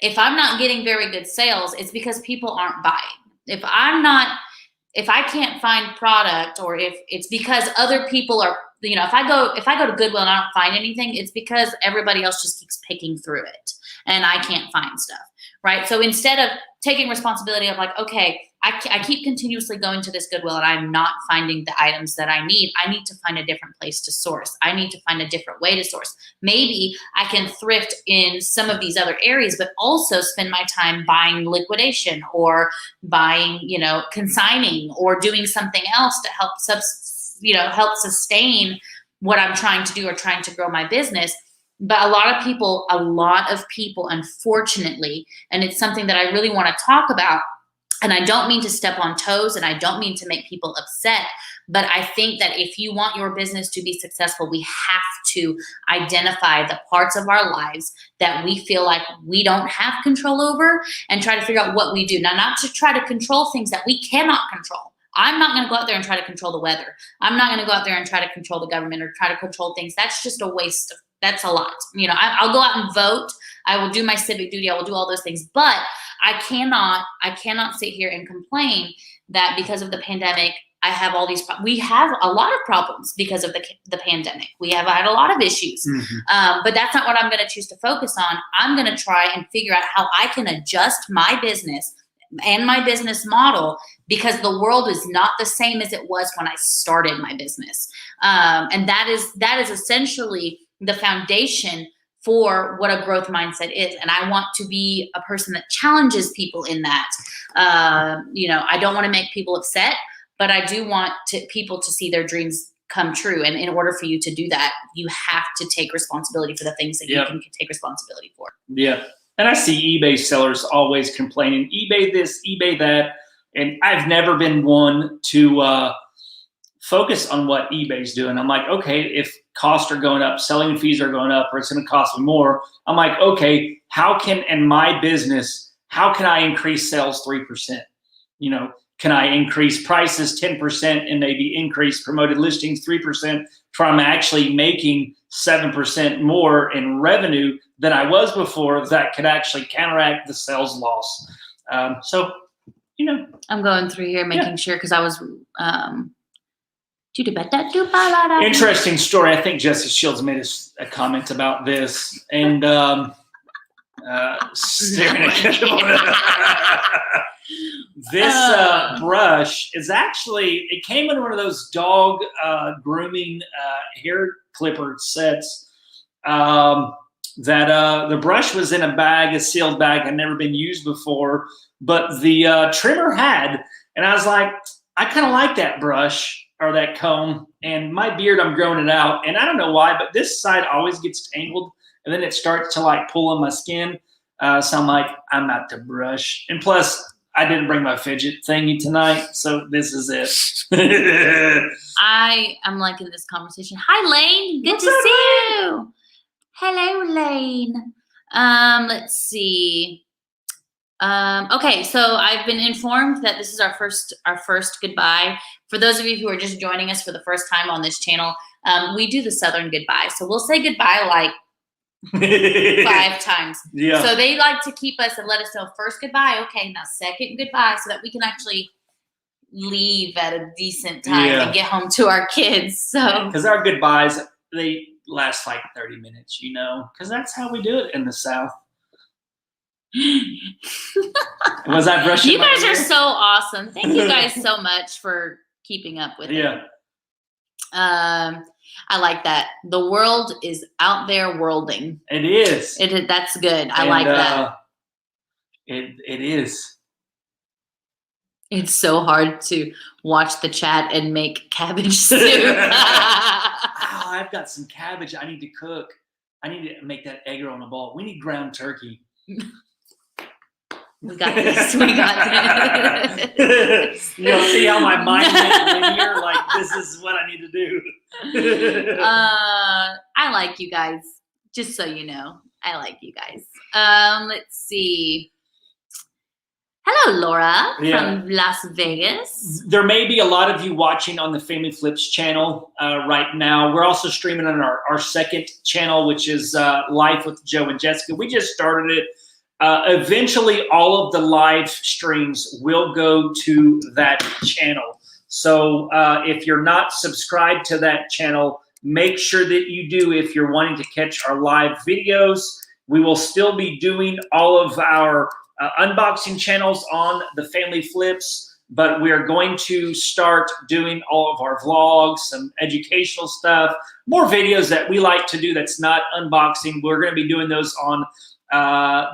S1: If I'm not getting very good sales, it's because people aren't buying. If I can't find product, or if it's because other people if I go to Goodwill and I don't find anything, it's because everybody else just keeps picking through it and I can't find stuff, right? So instead of taking responsibility of like, okay, I keep continuously going to this Goodwill and I'm not finding the items that I need to find a different place to source. I need to find a different way to source. Maybe I can thrift in some of these other areas, but also spend my time buying liquidation or buying, consigning or doing something else to help sustain what I'm trying to do or trying to grow my business. But a lot of people, unfortunately, and it's something that I really want to talk about, and I don't mean to step on toes and I don't mean to make people upset, but I think that if you want your business to be successful, we have to identify the parts of our lives that we feel like we don't have control over and try to figure out what we do. Now, not to try to control things that we cannot control. I'm not going to go out there and try to control the weather. I'm not going to go out there and try to control the government or try to control things. That's just a waste of, that's a lot. I'll go out and vote. I will do my civic duty. I will do all those things, but I cannot sit here and complain that because of the pandemic, I have all these, we have a lot of problems because of the pandemic. We have had a lot of issues, but that's not what I'm going to choose to focus on. I'm going to try and figure out how I can adjust my business and my business model, because the world is not the same as it was when I started my business. And that is essentially the foundation for what a growth mindset is. And I want to be a person that challenges people in that. I don't want to make people upset, but I do want people to see their dreams come true. And in order for you to do that, you have to take responsibility for the things that you can take responsibility for. Yeah.
S2: And I see eBay sellers always complaining, eBay this, eBay that. And I've never been one to focus on what eBay's doing. I'm like, okay, if costs are going up, selling fees are going up, or it's going to cost me more, I'm like, okay, in my business, how can I increase sales 3%? Can I increase prices 10% and maybe increase promoted listings 3% from actually making 7% more in revenue than I was before, that could actually counteract the sales loss.
S1: I'm going through here making sure, because I was
S2: interesting story. I think Jesse Shields made a comment about this, and staring at this brush is actually, it came in one of those dog grooming hair clipper sets. That the brush was in a sealed bag, had never been used before, but the trimmer had, and I was like, I kind of like that brush or that comb, and my beard, I'm growing it out, and I don't know why, but this side always gets tangled, and then it starts to like pull on my skin. So I'm like, I'm out to brush, and plus I didn't bring my fidget thingy tonight, so this is it.
S1: I am liking this conversation. Hi, Lane. Good to see you. Hello, Lane. Let's see. Okay, so I've been informed that this is our first goodbye. For those of you who are just joining us for the first time on this channel, we do the Southern goodbye. So we'll say goodbye like 5 times. Yeah. So they like to keep us and let us know first goodbye. Okay, now second goodbye, so that we can actually leave at a decent time and get home to our kids. So
S2: because our goodbyes, they last like 30 minutes, because that's how we do it in the South. Was I brushing?
S1: You guys are so awesome. Thank you guys so much for keeping up with it. I like that. The world is out there worlding.
S2: It is.
S1: That's good. I like that.
S2: It is.
S1: It's so hard to watch the chat and make cabbage soup.
S2: I've got some cabbage I need to cook. I need to make that egg roll in a bowl. We need ground turkey.
S1: We got this. We got this.
S2: See how my mind went linear? Like, this is what I need to do.
S1: I like you guys. Just so you know, I like you guys. Let's see. Hello, Laura from Las Vegas.
S2: There may be a lot of you watching on the Family Flips channel right now. We're also streaming on our second channel, which is Life with Joe and Jessica. We just started it. Eventually, all of the live streams will go to that channel. So if you're not subscribed to that channel, make sure that you do if you're wanting to catch our live videos. We will still be doing all of our unboxing channels on the Family Flips, but we are going to start doing all of our vlogs, some educational stuff, more videos that we like to do that's not unboxing. We're going to be doing those on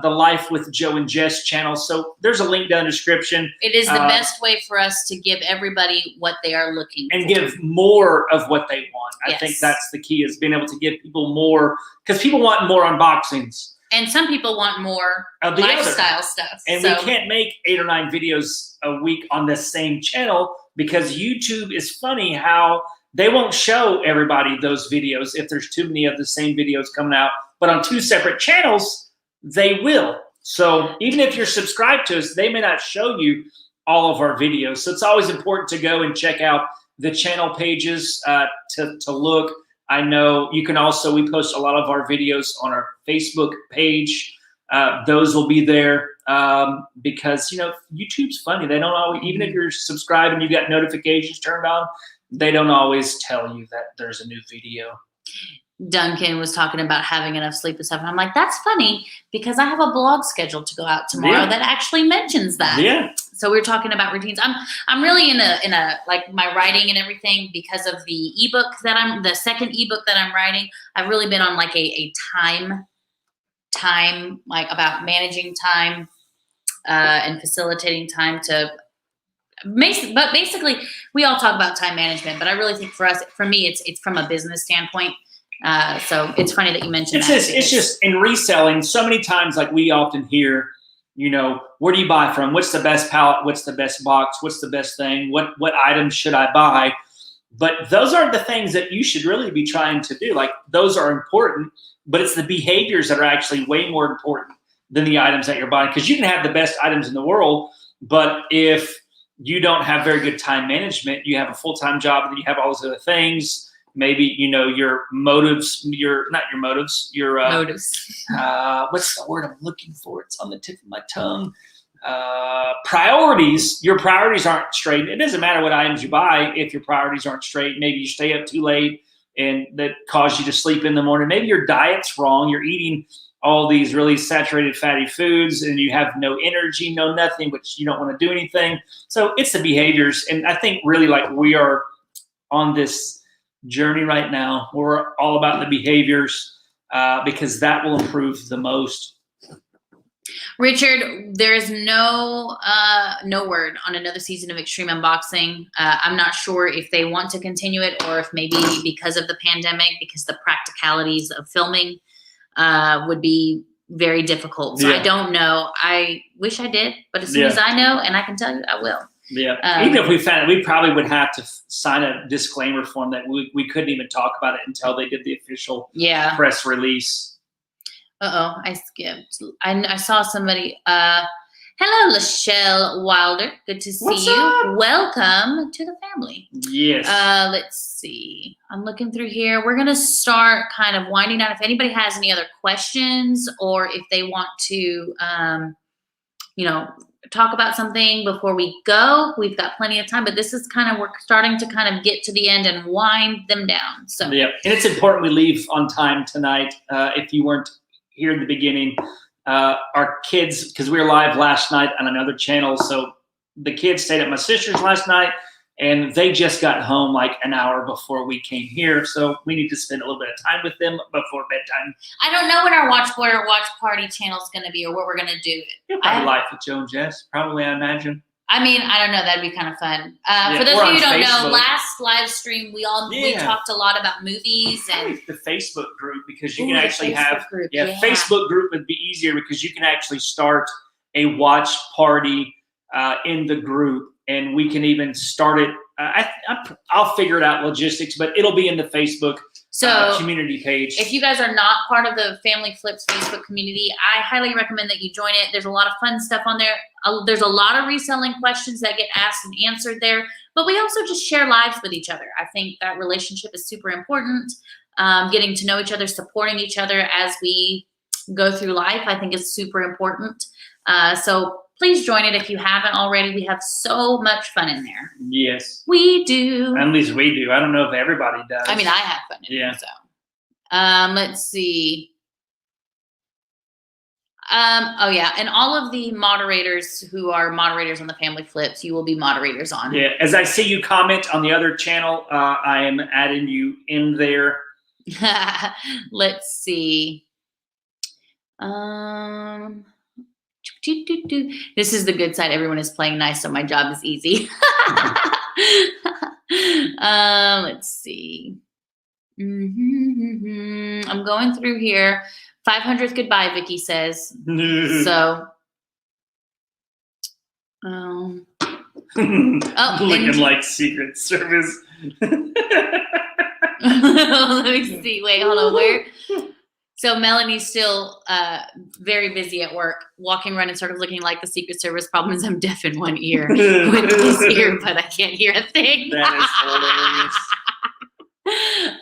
S2: the Life with Joe and Jess channel. So there's a link down in the description.
S1: It is the best way for us to give everybody what they are looking for.
S2: And give more of what they want.
S1: Yes.
S2: I think that's the key, is being able to give people more, because people want more unboxings.
S1: And some people want more lifestyle stuff.
S2: And we can't make 8 or 9 videos a week on this same channel, because YouTube is funny how they won't show everybody those videos if there's too many of the same videos coming out. But on 2 separate channels, they will. So even if you're subscribed to us, they may not show you all of our videos. So it's always important to go and check out the channel pages to look. I know you can also, we post a lot of our videos on our Facebook page. Those will be there because, you know, YouTube's funny. They don't always, even if you're subscribed and you've got notifications turned on, they don't always tell you that there's a new video.
S1: Duncan was talking about having enough sleep and stuff, and I'm like, that's funny because I have a blog scheduled to go out tomorrow that actually mentions that. Yeah. So we're talking about routines. I'm really in a like my writing and everything because of the ebook that the second ebook that I'm writing. I've really been on like a time like about managing time and facilitating time to. But basically, we all talk about time management, but I really think for me, it's from a business standpoint. So it's funny that you mentioned that.
S2: It's just in reselling, so many times, like we often hear, you know, where do you buy from? What's the best pallet? What's the best box? What's the best thing? What items should I buy? But those aren't the things that you should really be trying to do. Like, those are important, but it's the behaviors that are actually way more important than the items that you're buying. Because you can have the best items in the world, but if you don't have very good time management, you have a full-time job, and then you have all those other things. Maybe, you know, your motives, not your motives, your
S1: motives.
S2: What's the word I'm looking for? It's on the tip of my tongue. Priorities. Your priorities aren't straight. It doesn't matter what items you buy if your priorities aren't straight. Maybe you stay up too late and that causes you to sleep in the morning. Maybe your diet's wrong. You're eating all these really saturated fatty foods and you have no energy, no nothing, but you don't want to do anything. So it's the behaviors. And I think really, like, we are on this journey right now. We're all about the behaviors because that will improve the most.
S1: Richard, there is no word on another season of Extreme Unboxing. I'm not sure if they want to continue it or if maybe because of the pandemic, because the practicalities of filming would be very difficult. So I don't know. I wish I did, but as soon as I know, and I can tell you, I will.
S2: Yeah. Even if we found it, we probably would have to sign a disclaimer form that we couldn't even talk about it until they did the official press release.
S1: Uh-oh, I skipped. I saw somebody. Hello, Lachelle Wilder. Good to see
S2: What's
S1: you.
S2: up?
S1: Welcome to the family.
S2: Yes.
S1: Let's see. I'm looking through here. We're going to start kind of winding down. If anybody has any other questions or if they want to, you know, talk about something before we go, we've got plenty of time, but this is kind of, we're starting to kind of get to the end and wind them down. So
S2: yeah, and it's important we leave on time tonight. If you weren't here in the beginning, our kids, because we were live last night on another channel, so the kids stayed at my sister's last night and they just got home like an hour before we came here, so we need to spend a little bit of time with them before bedtime.
S1: I don't know when our watch party channel is going to be or what we're going to do.
S2: Probably Life with Joe and Jess, probably, I imagine.
S1: I mean, I don't know. That'd be kind of fun. For those of you who don't know, last live stream, we talked a lot about movies and
S2: the Facebook group, because you can actually have Facebook group would be easier because you can actually start a watch party in the group, and we can even start it. I'll figure it out logistics, but it'll be in the Facebook community page.
S1: If you guys are not part of the Family Flips Facebook community, I highly recommend that you join it. There's a lot of fun stuff on there. There's a lot of reselling questions that get asked and answered there, but we also just share lives with each other. I think that relationship is super important. Getting to know each other, supporting each other as we go through life, I think is super important. So Please join it if you haven't already. We have so much fun in there.
S2: Yes.
S1: We do.
S2: At least we do. I don't know if everybody does.
S1: I mean, I have fun in there, so. Let's see. Oh yeah, and all of the moderators who are moderators on the Family Flips, you will be moderators on.
S2: Yeah, as I see you comment on the other channel, I am adding you in there.
S1: Let's see. This is the good side. Everyone is playing nice, so my job is easy. Let's see. I'm going through here. 500th goodbye, Vicky says. So,
S2: looking like Secret Service.
S1: Let me see. Wait, hold on. Where? So Melanie's still very busy at work, walking around and sort of looking like the Secret Service. Problem is I'm deaf in one ear with this ear, but I can't hear a thing.
S2: That is hilarious.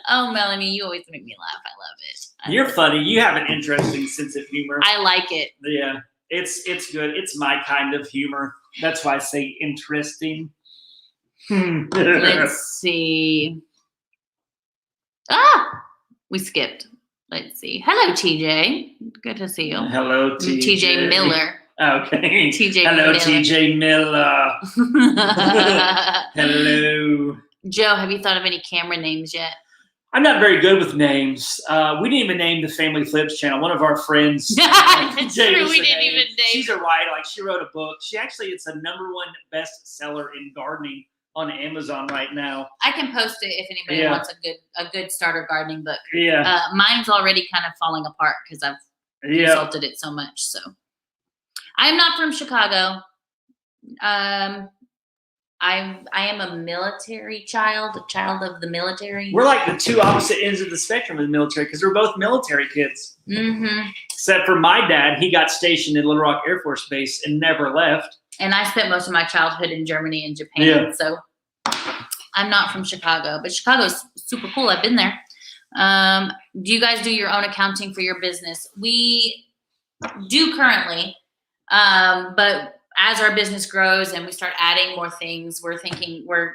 S1: Oh, Melanie, you always make me laugh. I love it.
S2: You're funny. You have an interesting sense of humor.
S1: I like it.
S2: Yeah, it's good. It's my kind of humor. That's why I say interesting.
S1: Let's see. We skipped. Let's see. Hello, TJ. Good to see you.
S2: Hello, TJ.
S1: TJ Miller.
S2: Okay.
S1: TJ
S2: Hello,
S1: Miller.
S2: TJ Miller. Hello.
S1: Joe, have you thought of any camera names yet?
S2: I'm not very good with names. We didn't even name the Family Flips channel. One of our friends.
S1: It's true. We didn't even name.
S2: She's a writer. Like, she wrote a book. It's a #1 bestseller in gardening on Amazon right now.
S1: I can post it if anybody wants a good starter gardening book.
S2: Yeah.
S1: Mine's already kind of falling apart because I've consulted it so much. So I'm not from Chicago. I am a military child, a child of the military.
S2: We're like the two opposite ends of the spectrum of the military because we're both military kids.
S1: Mm-hmm.
S2: Except for my dad, he got stationed in Little Rock Air Force Base and never left. And
S1: I spent most of my childhood in Germany and Japan, so I'm not from Chicago. But Chicago's super cool. I've been there. Do you guys do your own accounting for your business? We do currently, but as our business grows and we start adding more things, we're thinking we're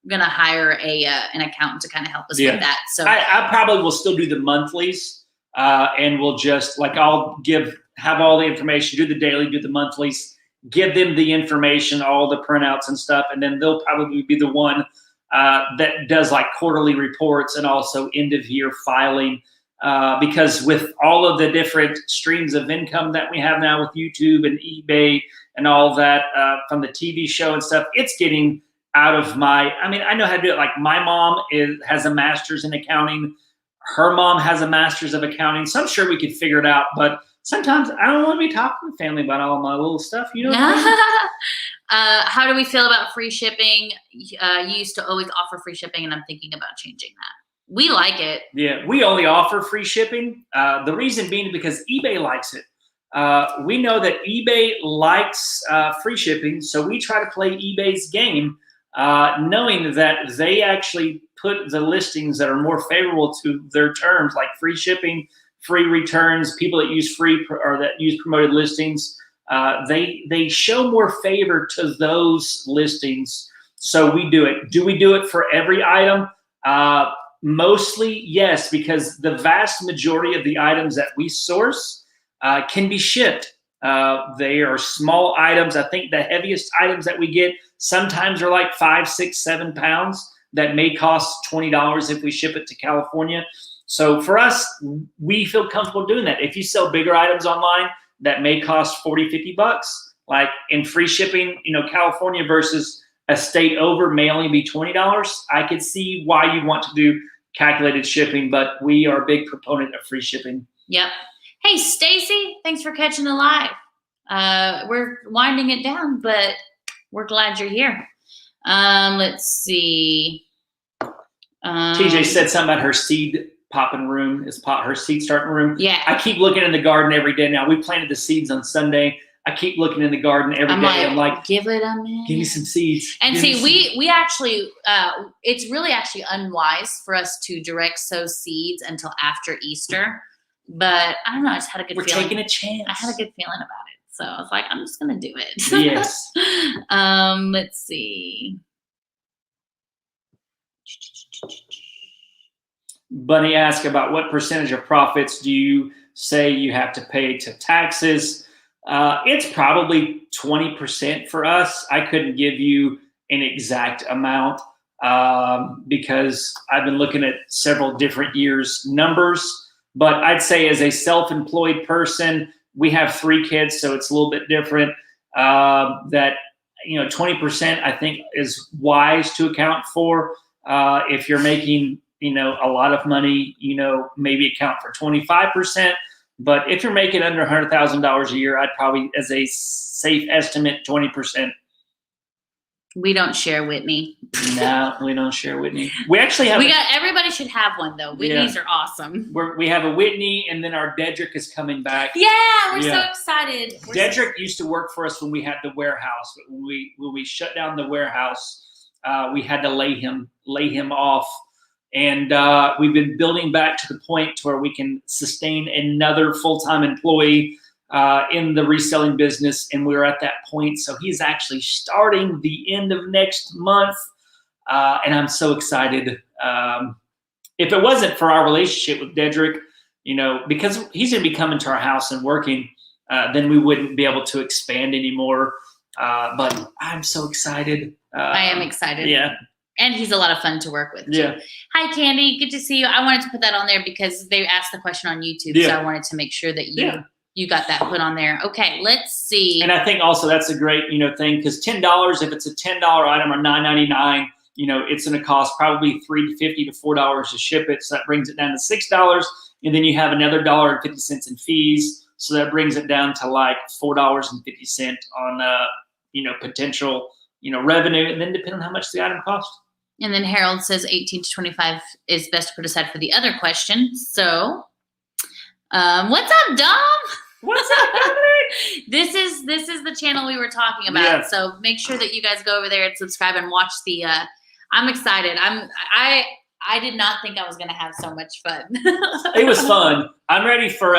S1: gonna hire an accountant to kind of help us with that. So
S2: I probably will still do the monthlies, and we'll just I'll have all the information, do the daily, do the monthlies, give them the information, all the printouts and stuff, and then they'll probably be the one that does like quarterly reports and also end of year filing. Because with all of the different streams of income that we have now with YouTube and eBay and all that from the TV show and stuff, it's getting out of I know how to do it. Like, my mom has a master's in accounting. Her mom has a master's of accounting. So I'm sure we could figure it out. But sometimes I don't want to be talking to family about all my little stuff. You know what I mean?
S1: How do we feel about free shipping? You used to always offer free shipping, and I'm thinking about changing that. We like it. Yeah, we only offer free shipping. The reason being because eBay likes it. We know that eBay likes free shipping, so we try to play eBay's game, knowing that they actually put the listings that are more favorable to their terms, like free shipping, free returns, people that use free or that use promoted listings. They show more favor to those listings, so we do it. Do we do it for every item? Mostly, yes, because the vast majority of the items that we source can be shipped. They are small items. I think the heaviest items that we get sometimes are like 5, 6, 7 pounds that may cost $20 if we ship it to California. So for us, we feel comfortable doing that. If you sell bigger items online that may cost $40, $50, like in free shipping, California versus a state over may only be $20. I could see why you want to do calculated shipping, but we are a big proponent of free shipping. Yep. Hey, Stacy, thanks for catching the live. We're winding it down, but we're glad you're here. Let's see. TJ said something about her seed popping room, her seed starting room. Yeah. I keep looking in the garden every day now. We planted the seeds on Sunday. I keep looking in the garden every day. I'm like, give it a minute. Give me some seeds. And see, we actually, it's really actually unwise for us to direct sow seeds until after Easter. But I don't know. I just had a good feeling. We're taking a chance. I had a good feeling about it. So I was like, I'm just going to do it.
S2: Yes.
S1: Let's see.
S2: Bunny asked about what percentage of profits do you say you have to pay to taxes? It's probably 20% for us. I couldn't give you an exact amount because I've been looking at several different years' numbers. But I'd say as a self-employed person, we have 3 kids, so it's a little bit different. That 20% I think is wise to account for. If you're making a lot of money, maybe account for 25%. But if you're making under $100,000 a year, I'd probably, as a safe estimate, 20%.
S1: We don't share Whitney.
S2: No, we don't share Whitney. We actually have.
S1: Everybody should have one though. Whitneys are awesome.
S2: We have a Whitney, and then our Dedrick is coming back.
S1: Yeah, we're so excited.
S2: Dedrick used to work for us when we had the warehouse. But when we shut down the warehouse, we had to lay him off. And we've been building back to the point to where we can sustain another full-time employee in the reselling business, and we're at that point. So he's actually starting the end of next month, and I'm so excited. If it wasn't for our relationship with Dedrick, because he's going to be coming to our house and working, then we wouldn't be able to expand anymore. But I'm so excited.
S1: I am excited.
S2: Yeah.
S1: And he's a lot of fun to work with, too.
S2: Yeah.
S1: Hi, Candy. Good to see you. I wanted to put that on there because they asked the question on YouTube, so I wanted to make sure that you got that put on there. Okay, let's see.
S2: And I think also that's a great, thing, because $10, if it's a $10 item or $9.99, it's going to cost probably $3.50 to $4 to ship it. So that brings it down to $6. And then you have another $1.50 in fees. So that brings it down to like $4.50 on, potential, revenue. And then depending on how much the item costs.
S1: And then Harold says 18 to 25 is best to put aside for the other question. So, what's up, Dom?
S2: What's up, Dominic?
S1: This is the channel we were talking about.
S2: Yeah.
S1: So make sure that you guys go over there and subscribe and watch the. I'm excited. I did not think I was gonna have so much fun.
S2: It was fun. I'm ready for.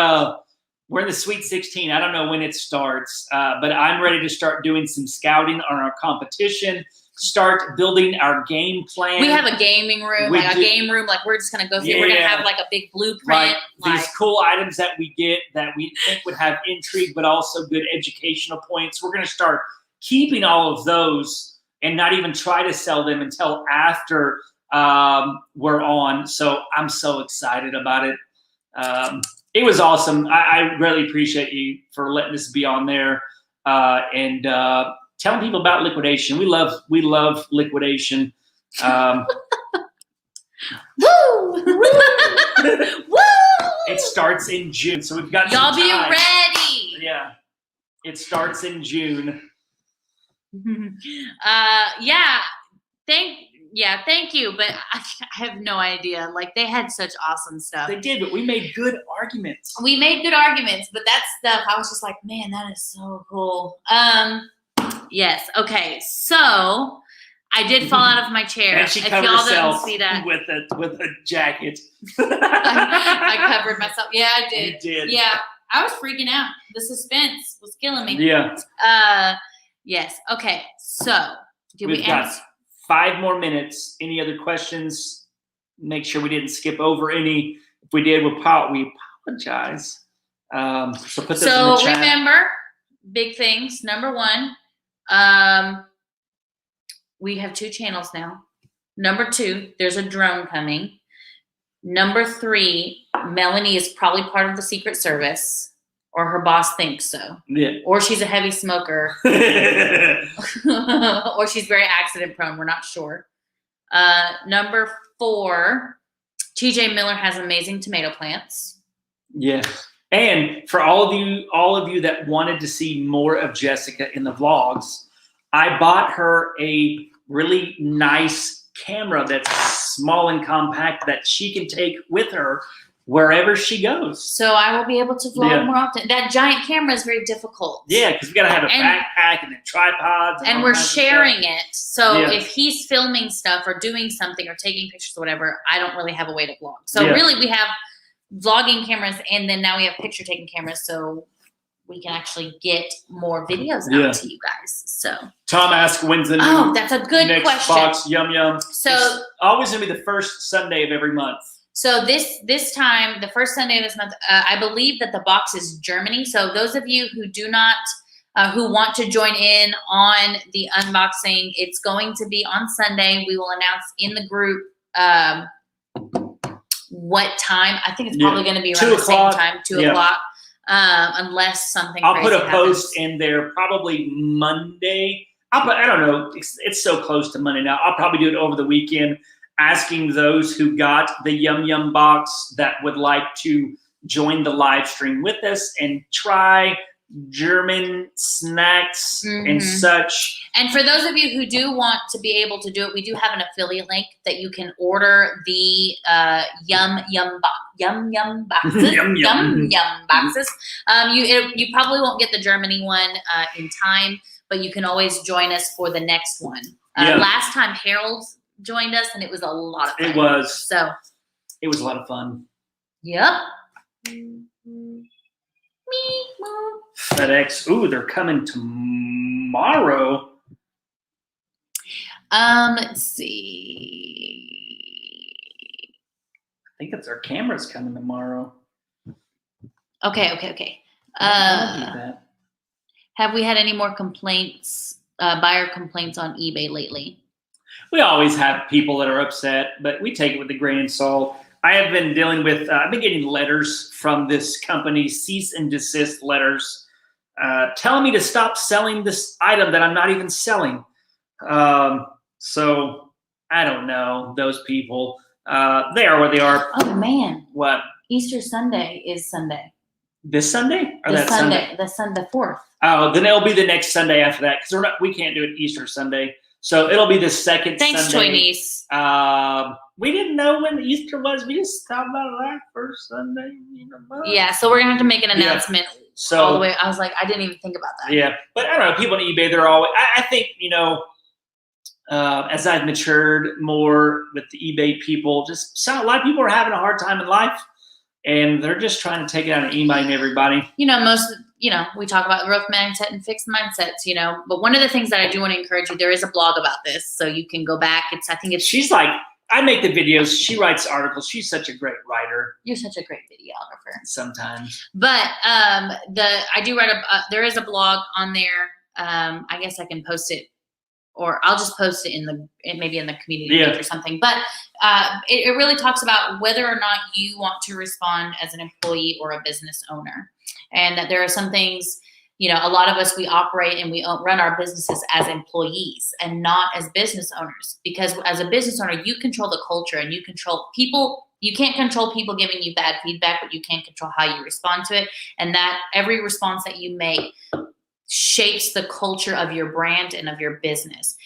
S2: We're in the Sweet 16. I don't know when it starts, but I'm ready to start doing some scouting on our competition. Start building our game plan.
S1: We have a gaming room, game room. Like we're just gonna go through. Yeah. We're gonna have like a big blueprint.
S2: These cool items that we get that we think would have intrigue, but also good educational points. We're gonna start keeping all of those and not even try to sell them until after we're on. So I'm so excited about it. It was awesome. I really appreciate you for letting us be on there and telling people about liquidation. We love liquidation.
S1: Woo! Woo!
S2: It starts in June, so we've got
S1: y'all
S2: some
S1: be
S2: time.
S1: ready.
S2: Yeah, it starts in June.
S1: Thank you, but I have no idea. Like they had such awesome stuff.
S2: They did, but we made good arguments.
S1: We made good arguments, but that stuff I was just like, man, that is so cool. Yes. Okay. So I did fall out of my chair.
S2: And she covered herself with a jacket.
S1: I covered myself. Yeah, I did.
S2: You did.
S1: Yeah, I was freaking out. The suspense was killing me.
S2: Yeah.
S1: Yes. Okay. So
S2: We've got 5 more minutes. Any other questions? Make sure we didn't skip over any. If we did, we apologize. So put those in the chat.
S1: Remember, big things. Number 1, we have 2 channels now. Number 2, there's a drone coming. Number 3, Melanie is probably part of the Secret Service, or her boss thinks so.
S2: Yeah.
S1: Or she's a heavy smoker. Or she's very accident prone. We're not sure. Number 4, TJ Miller has amazing tomato plants.
S2: Yeah. And for all of you that wanted to see more of Jessica in the vlogs, I bought her a really nice camera that's small and compact that she can take with her wherever she goes.
S1: So I will be able to vlog more often. That giant camera is very difficult.
S2: Yeah, because we got to have a backpack and then tripods.
S1: And we're sharing it. So if he's filming stuff or doing something or taking pictures or whatever, I don't really have a way to vlog. So really we have vlogging cameras and then now we have picture taking cameras. So we can actually get more videos out to you guys. So
S2: Tom asked, when's the
S1: that's a good
S2: next
S1: question.
S2: box? Yum Yum.
S1: So
S2: it's always gonna be the first Sunday of every month.
S1: So this time, the first Sunday of this month, I believe that the box is Germany. So those of you who do not, who want to join in on the unboxing, it's going to be on Sunday. We will announce in the group what time. I think it's probably going to be around the same time, 2 o'clock, unless something
S2: I'll
S1: crazy
S2: put a
S1: happens.
S2: post in there probably Monday. I don't know. It's so close to Monday now. I'll probably do it over the weekend, asking those who got the Yum Yum box that would like to join the live stream with us and try German snacks and such.
S1: And for those of you who do want to be able to do it, we do have an affiliate link that you can order the Yum Yum boxes. Yum boxes. You probably won't get the Germany one in time, but you can always join us for the next one. Last time Harold joined us, and it was a lot of fun. It was
S2: a lot of fun.
S1: Yep.
S2: FedEx. Ooh, they're coming tomorrow.
S1: Let's see.
S2: I think it's our cameras coming tomorrow.
S1: Okay. Have we had any more complaints, buyer complaints on eBay lately?
S2: We always have people that are upset, but we take it with a grain of salt. I have been dealing with, I've been getting letters from this company, cease and desist letters, telling me to stop selling this item that I'm not even selling. So I don't know, those people, they are where they are.
S1: Oh man.
S2: What?
S1: Easter Sunday is Sunday.
S2: This Sunday? Or
S1: this
S2: that
S1: Sunday? The Sunday 4th.
S2: Oh, then it'll be the next Sunday after that, because we can't do it Easter Sunday. So it'll be the second
S1: Thanks,
S2: Sunday.
S1: Toy Niece.
S2: We didn't know when Easter was. We just thought about that first Sunday in the month.
S1: Yeah, so we're gonna have to make an announcement all the way. I was like, I didn't even think about that.
S2: Yeah, but I don't know. People on eBay, they're always. I think as I've matured more with the eBay people, a lot of people are having a hard time in life, and they're just trying to take it out of anybody and everybody.
S1: We talk about growth mindset and fixed mindsets, but one of the things that I do want to encourage you, there is a blog about this, so you can go back.
S2: She's like, I make the videos. She writes articles. She's such a great writer.
S1: You're such a great videographer.
S2: Sometimes.
S1: But I do write there is a blog on there. I guess I can post it, or I'll just post it maybe in the community page or something. But it really talks about whether or not you want to respond as an employee or a business owner. And that there are some things, a lot of us, we operate and we run our businesses as employees and not as business owners. Because as a business owner, you control the culture and you control people. You can't control people giving you bad feedback, but you can control how you respond to it. And that every response that you make shapes the culture of your brand and of your business.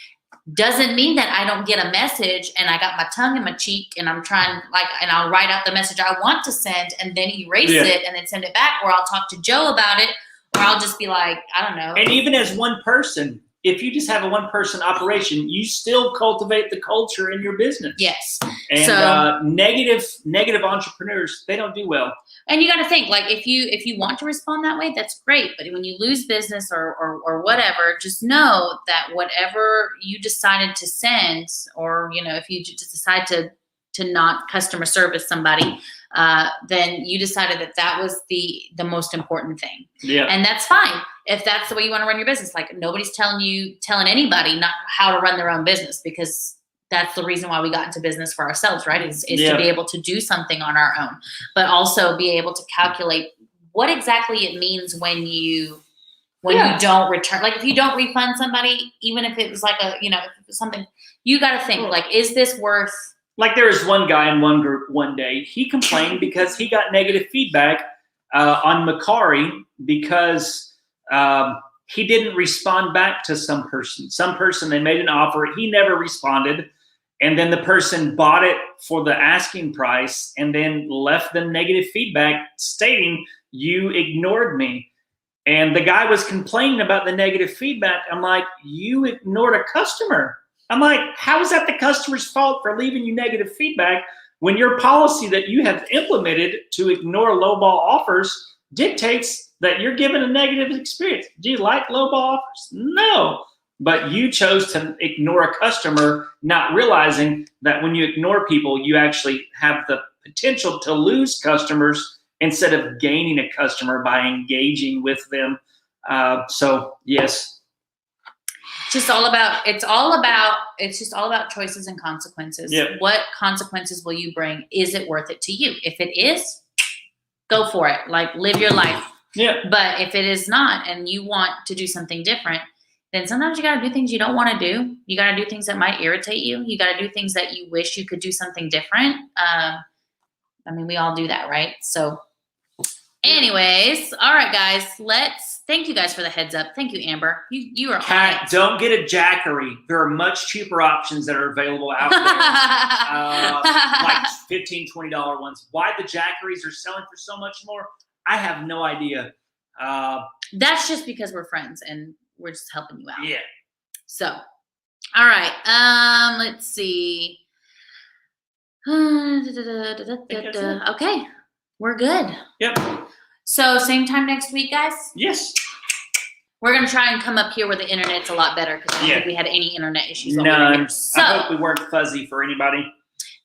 S1: Doesn't mean that I don't get a message and I got my tongue in my cheek and I'm trying and I'll write out the message I want to send and then erase it and then send it back, or I'll talk to Joe about it, or I'll just be like, I don't know.
S2: And even as one person, if you just have a one-person operation, you still cultivate the culture in your business.
S1: Yes.
S2: And negative entrepreneurs, they don't do well.
S1: And you got to think, if you want to respond that way, that's great. But when you lose business or whatever, just know that whatever you decided to send, or if you just decide to not customer service somebody, then you decided that was the most important thing.
S2: Yeah.
S1: And that's fine if that's the way you want to run your business. Nobody's telling anybody not how to run their own business, because that's the reason why we got into business for ourselves, right? Is to be able to do something on our own, but also be able to calculate what exactly it means when you don't return. If you don't refund somebody, even if it was something, you got to think is this worth?
S2: There was one guy in one group one day, he complained because he got negative feedback on Macari because he didn't respond back to some person. Some person, they made an offer, he never responded, and then the person bought it for the asking price and then left them negative feedback stating, you ignored me. And the guy was complaining about the negative feedback. I'm like, you ignored a customer. I'm like, how is that the customer's fault for leaving you negative feedback when your policy that you have implemented to ignore lowball offers dictates that you're given a negative experience. Do you like lowball offers? No. But you chose to ignore a customer, not realizing that when you ignore people, you actually have the potential to lose customers instead of gaining a customer by engaging with them. So yes.
S1: It's just all about choices and consequences.
S2: Yep.
S1: What consequences will you bring? Is it worth it to you? If it is, go for it. Like, live your life.
S2: Yeah.
S1: But if it is not, and you want to do something different, then sometimes you got to do things you don't want to do. You got to do things that might irritate you. You got to do things that you wish you could do something different. I mean, we all do that, right? So anyways, all right, guys, thank you guys for the heads up. Thank you, Amber. You are on it.
S2: Don't get a Jackery. There are much cheaper options that are available out there, like $15, $20 ones. Why the Jackeries are selling for so much more, I have no idea.
S1: That's just because we're friends and we're just helping you out.
S2: Yeah.
S1: So, all right. Let's see. Okay, we're good.
S2: Yep.
S1: So same time next week, guys?
S2: Yes.
S1: We're going to try and come up here where the internet's a lot better because I don't think we had any internet issues. None. So,
S2: I hope we weren't fuzzy for anybody.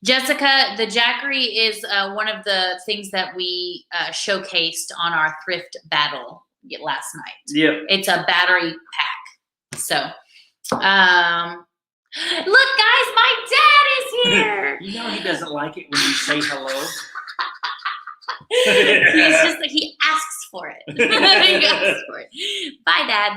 S1: Jessica, the Jackery is one of the things that we showcased on our thrift battle last night.
S2: Yep.
S1: It's a battery pack. So, look, guys, my dad is here.
S2: You know he doesn't like it when you say hello.
S1: He's just like, he asks for it. He asks for it. Bye, Dad.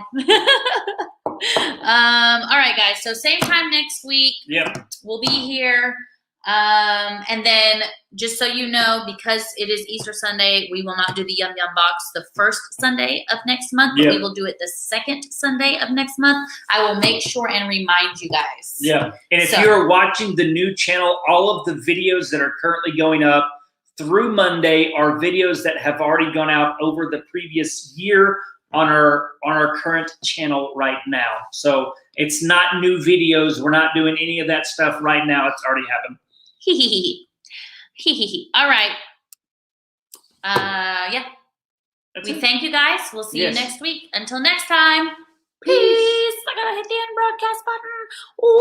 S1: All right, guys. So same time next week.
S2: Yep.
S1: We'll be here. And then just so you know, because it is Easter Sunday, we will not do the Yum Yum box the first Sunday of next month. But we will do it the second Sunday of next month. I will make sure and remind you guys.
S2: Yeah. And if you're watching the new channel, all of the videos that are currently going up through Monday are videos that have already gone out over the previous year on our current channel right now. So it's not new videos. We're not doing any of that stuff right now. It's already happened.
S1: All right. Yeah. We thank you guys. We'll see you next week. Until next time. Peace. I gotta hit the end broadcast button. Ooh.